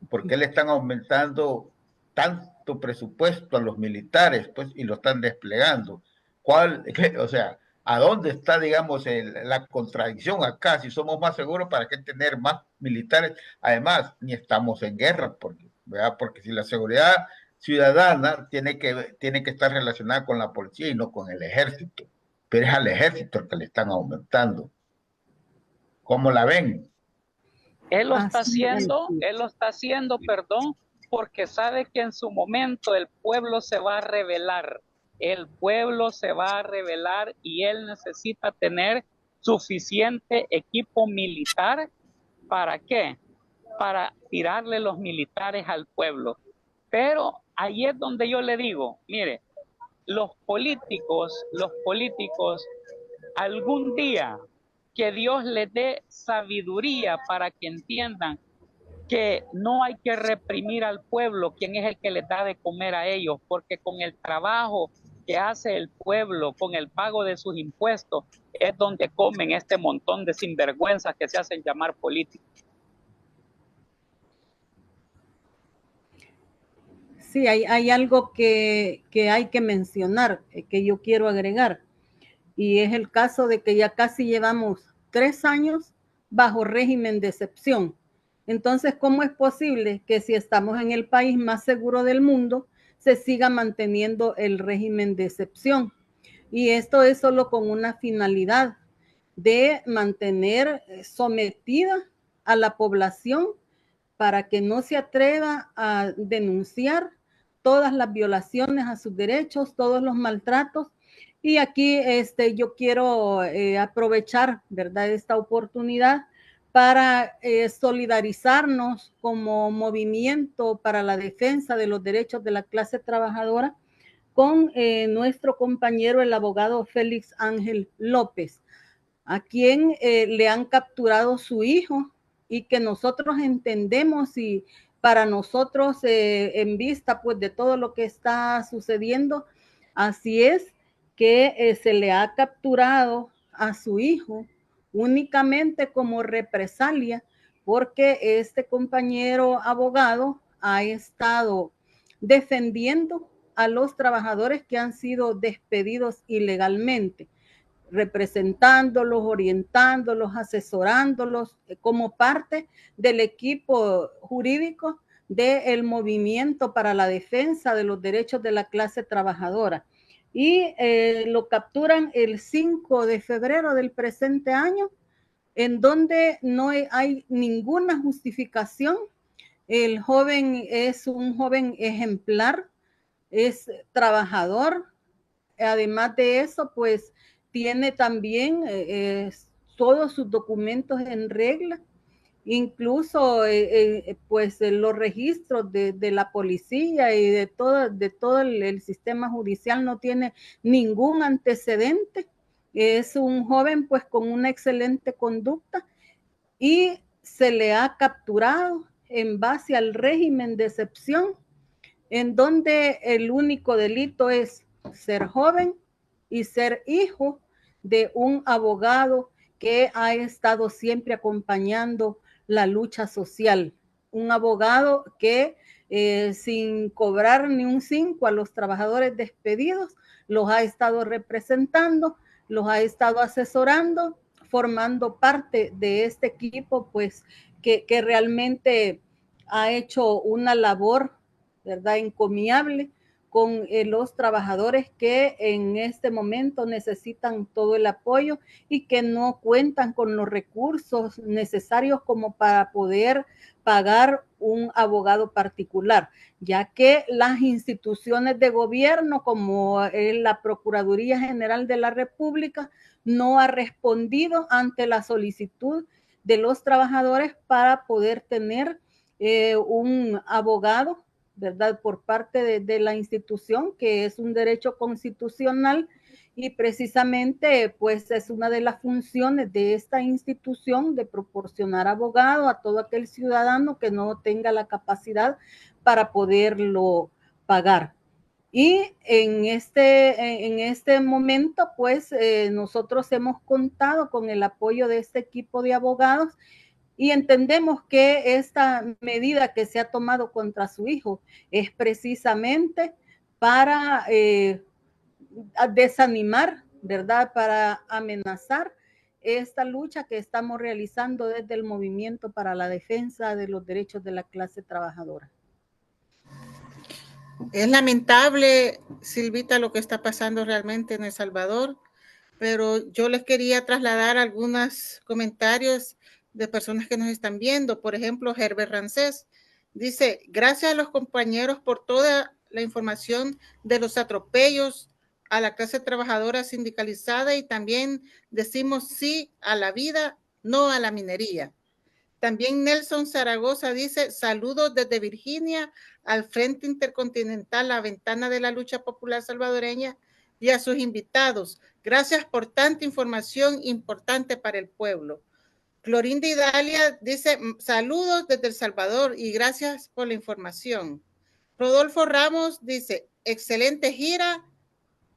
¿por qué le están aumentando tanto presupuesto a los militares, pues, y lo están desplegando? O sea, ¿a dónde está, digamos, la contradicción acá? Si somos más seguros, ¿para qué tener más militares? Además, ni estamos en guerra, porque si la seguridad ciudadana tiene que estar relacionada con la policía y no con el ejército, pero es al ejército el que le están aumentando. ¿Cómo la ven? Él lo está haciendo, perdón, porque sabe que en su momento el pueblo se va a rebelar. El pueblo se va a rebelar y él necesita tener suficiente equipo militar. ¿Para qué? Para tirarle los militares al pueblo. Pero ahí es donde yo le digo, mire, los políticos, algún día que Dios les dé sabiduría para que entiendan que no hay que reprimir al pueblo, quien es el que les da de comer a ellos, porque con el trabajo que hace el pueblo, con el pago de sus impuestos, es donde comen este montón de sinvergüenzas que se hacen llamar políticos. Sí, hay algo que hay que mencionar, que yo quiero agregar, y es el caso de que ya casi llevamos 3 años bajo régimen de excepción. Entonces, ¿cómo es posible que si estamos en el país más seguro del mundo, se siga manteniendo el régimen de excepción? Y esto es solo con una finalidad de mantener sometida a la población para que no se atreva a denunciar todas las violaciones a sus derechos, todos los maltratos. Y aquí yo quiero aprovechar, ¿verdad?, esta oportunidad para solidarizarnos como movimiento para la defensa de los derechos de la clase trabajadora con nuestro compañero, el abogado Félix Ángel López, a quien le han capturado su hijo, y que nosotros entendemos, y para nosotros en vista pues de todo lo que está sucediendo, así es que se le ha capturado a su hijo únicamente como represalia, porque este compañero abogado ha estado defendiendo a los trabajadores que han sido despedidos ilegalmente, representándolos, orientándolos, asesorándolos como parte del equipo jurídico del movimiento para la defensa de los derechos de la clase trabajadora. Y lo capturan el 5 de febrero del presente año, en donde no hay ninguna justificación. El joven es un joven ejemplar, es trabajador. Además de eso, pues tiene también todos sus documentos en regla, incluso pues los registros de la policía y de todo el sistema judicial, no tiene ningún antecedente. Es un joven pues con una excelente conducta, y se le ha capturado en base al régimen de excepción, en donde el único delito es ser joven y ser hijo de un abogado que ha estado siempre acompañando la lucha social. Un abogado que sin cobrar ni un 5 a los trabajadores despedidos, los ha estado representando, los ha estado asesorando, formando parte de este equipo, pues que realmente ha hecho una labor, ¿verdad?, encomiable con los trabajadores que en este momento necesitan todo el apoyo y que no cuentan con los recursos necesarios como para poder pagar un abogado particular, ya que las instituciones de gobierno, como la Procuraduría General de la República, no ha respondido ante la solicitud de los trabajadores para poder tener un abogado, ¿verdad?, por parte de la institución, que es un derecho constitucional, y precisamente pues es una de las funciones de esta institución de proporcionar abogado a todo aquel ciudadano que no tenga la capacidad para poderlo pagar. Y en este momento, pues nosotros hemos contado con el apoyo de este equipo de abogados, y entendemos que esta medida que se ha tomado contra su hijo es precisamente para desanimar, ¿verdad?, para amenazar esta lucha que estamos realizando desde el movimiento para la defensa de los derechos de la clase trabajadora. Es lamentable, Silvita, lo que está pasando realmente en El Salvador, pero yo les quería trasladar algunos comentarios de personas que nos están viendo. Por ejemplo, Herbert Rancés Dice, gracias a los compañeros por toda la información de los atropellos a la clase trabajadora sindicalizada y también decimos sí a la vida, no a la minería. También Nelson Zaragoza dice, saludos desde Virginia al Frente Intercontinental, la ventana de la lucha popular salvadoreña y a sus invitados. Gracias por tanta información importante para el pueblo. Clorinda Idalia dice, saludos desde El Salvador y gracias por la información. Rodolfo Ramos dice, excelente gira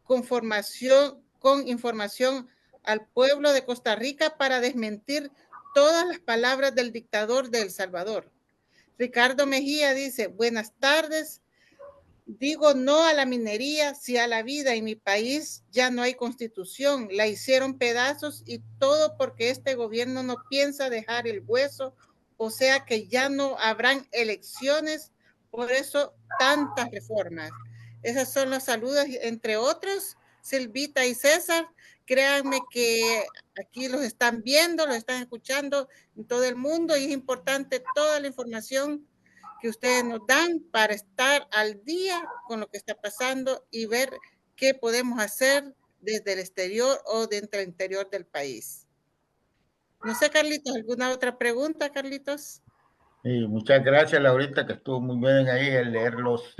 con información al pueblo de Costa Rica para desmentir todas las palabras del dictador de El Salvador. Ricardo Mejía dice, buenas tardes, digo no a la minería, sí a la vida. En mi país ya no hay constitución, la hicieron pedazos y todo porque este gobierno no piensa dejar el hueso, o sea que ya no habrán elecciones, por eso tantas reformas. Esos son los saludos, entre otros, Silvita y César. Créanme que aquí los están viendo, los están escuchando en todo el mundo y es importante toda la información que ustedes nos dan para estar al día con lo que está pasando y ver qué podemos hacer desde el exterior o dentro del interior del país. No sé, Carlitos, ¿alguna otra pregunta, Carlitos? Y muchas gracias, Laurita, que estuvo muy bien ahí el leer los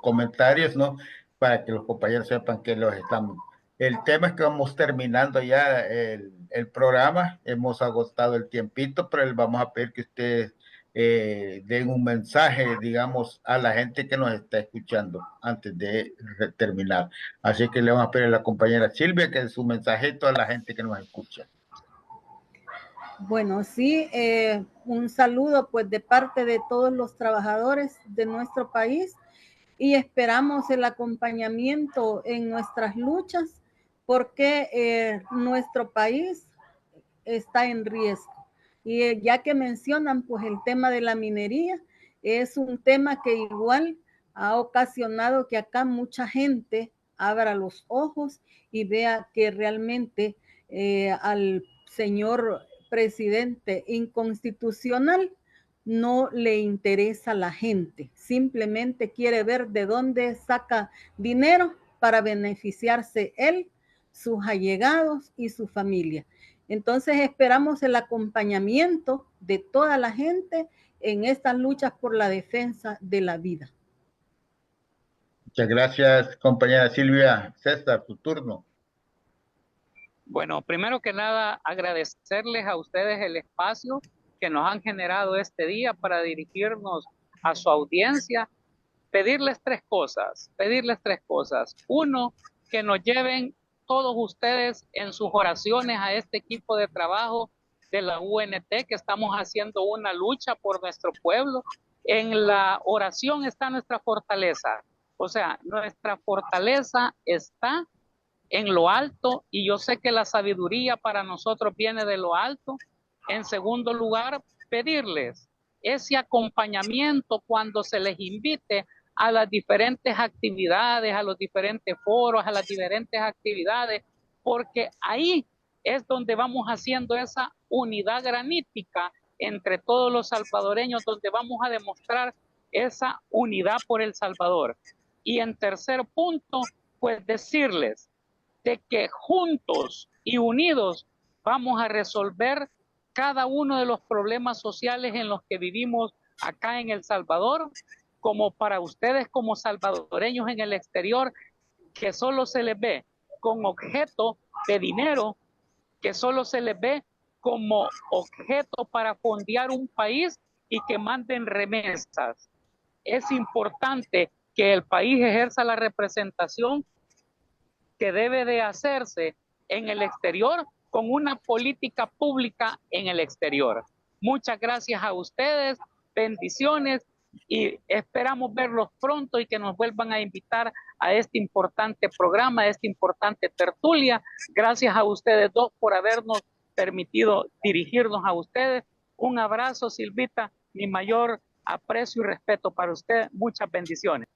comentarios, ¿no? Para que los compañeros sepan que los estamos. El tema es que vamos terminando ya el programa, hemos agotado el tiempito, pero les vamos a pedir que ustedes den un mensaje, digamos, a la gente que nos está escuchando antes de terminar. Así que le vamos a pedir a la compañera Silvia que dé su mensajito a la gente que nos escucha. Bueno, sí, un saludo pues de parte de todos los trabajadores de nuestro país y esperamos el acompañamiento en nuestras luchas porque nuestro país está en riesgo. Y ya que mencionan pues el tema de la minería, es un tema que igual ha ocasionado que acá mucha gente abra los ojos y vea que realmente al señor presidente inconstitucional no le interesa a la gente, simplemente quiere ver de dónde saca dinero para beneficiarse él, sus allegados y su familia. Entonces esperamos el acompañamiento de toda la gente en estas luchas por la defensa de la vida. Muchas gracias, compañera Silvia. César, tu turno. Bueno, primero que nada, agradecerles a ustedes el espacio que nos han generado este día para dirigirnos a su audiencia. Pedirles tres cosas. Uno, que nos lleven todos ustedes en sus oraciones a este equipo de trabajo de la UNT, que estamos haciendo una lucha por nuestro pueblo. En la oración está nuestra fortaleza. O sea, nuestra fortaleza está en lo alto y yo sé que la sabiduría para nosotros viene de lo alto. En segundo lugar, pedirles ese acompañamiento cuando se les invite a las diferentes actividades, a los diferentes foros, a las diferentes actividades, porque ahí es donde vamos haciendo esa unidad granítica entre todos los salvadoreños, donde vamos a demostrar esa unidad por El Salvador. Y en tercer punto, pues decirles de que juntos y unidos vamos a resolver cada uno de los problemas sociales en los que vivimos acá en El Salvador, como para ustedes como salvadoreños en el exterior, que solo se les ve con objeto de dinero, que solo se les ve como objeto para fondear un país y que manden remesas. Es importante que el país ejerza la representación que debe de hacerse en el exterior con una política pública en el exterior. Muchas gracias a ustedes, bendiciones y esperamos verlos pronto y que nos vuelvan a invitar a este importante programa, a esta importante tertulia. Gracias a ustedes dos por habernos permitido dirigirnos a ustedes. Un abrazo, Silvita, mi mayor aprecio y respeto para usted. Muchas bendiciones.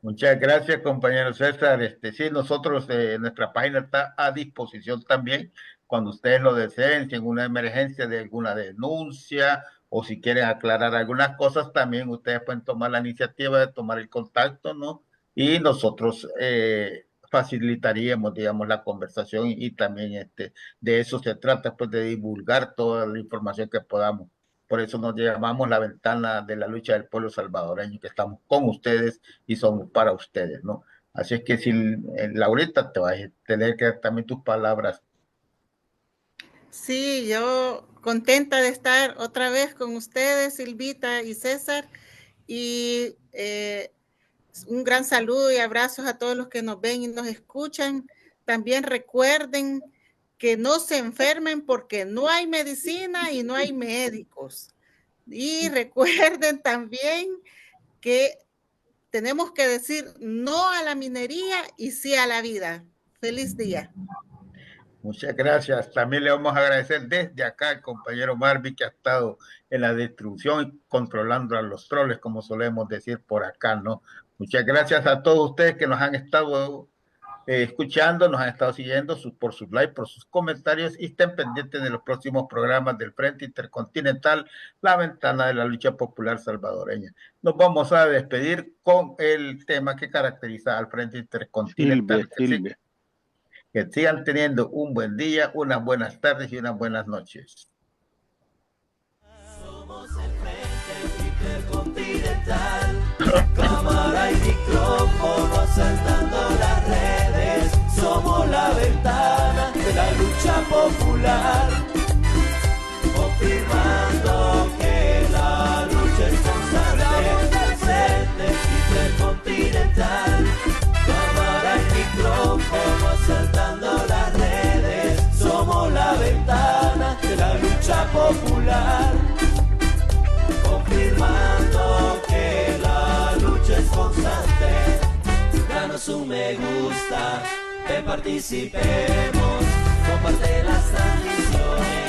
Muchas gracias, compañero César. Sí, nosotros, nuestra página está a disposición también cuando ustedes lo deseen, si en una emergencia de alguna denuncia o si quieren aclarar algunas cosas, también ustedes pueden tomar la iniciativa de tomar el contacto, ¿no? Y nosotros facilitaríamos, digamos, la conversación y también de eso se trata, pues, de divulgar toda la información que podamos. Por eso nos llamamos la ventana de la lucha del pueblo salvadoreño, que estamos con ustedes y somos para ustedes, ¿no? Así es que si Laurita te vas a tener que dar también tus palabras. Sí, yo contenta de estar otra vez con ustedes, Silvita y César, y un gran saludo y abrazos a todos los que nos ven y nos escuchan. También recuerden que no se enfermen porque no hay medicina y no hay médicos. Y recuerden también que tenemos que decir no a la minería y sí a la vida. Feliz día. Muchas gracias. También le vamos a agradecer desde acá al compañero Marvin, que ha estado en la distribución y controlando a los troles, como solemos decir por acá, ¿no? Muchas gracias a todos ustedes que nos han estado escuchando, nos han estado siguiendo por sus likes, por sus comentarios, y estén pendientes de los próximos programas del Frente Intercontinental, la ventana de la lucha popular salvadoreña. Nos vamos a despedir con el tema que caracteriza al Frente Intercontinental. Silvia. Que sigan teniendo un buen día, unas buenas tardes y unas buenas noches. Somos el Frente Intercontinental, cámara y micrófono saltando las redes. Somos la ventana de la lucha popular, confirmando que la lucha es constante. Frente Intercontinental, cámara y micrófono saltando las redes. Somos la ventana de la lucha popular, confirmando que la lucha es constante. Danos un me gusta, participemos, comparte las transmisiones.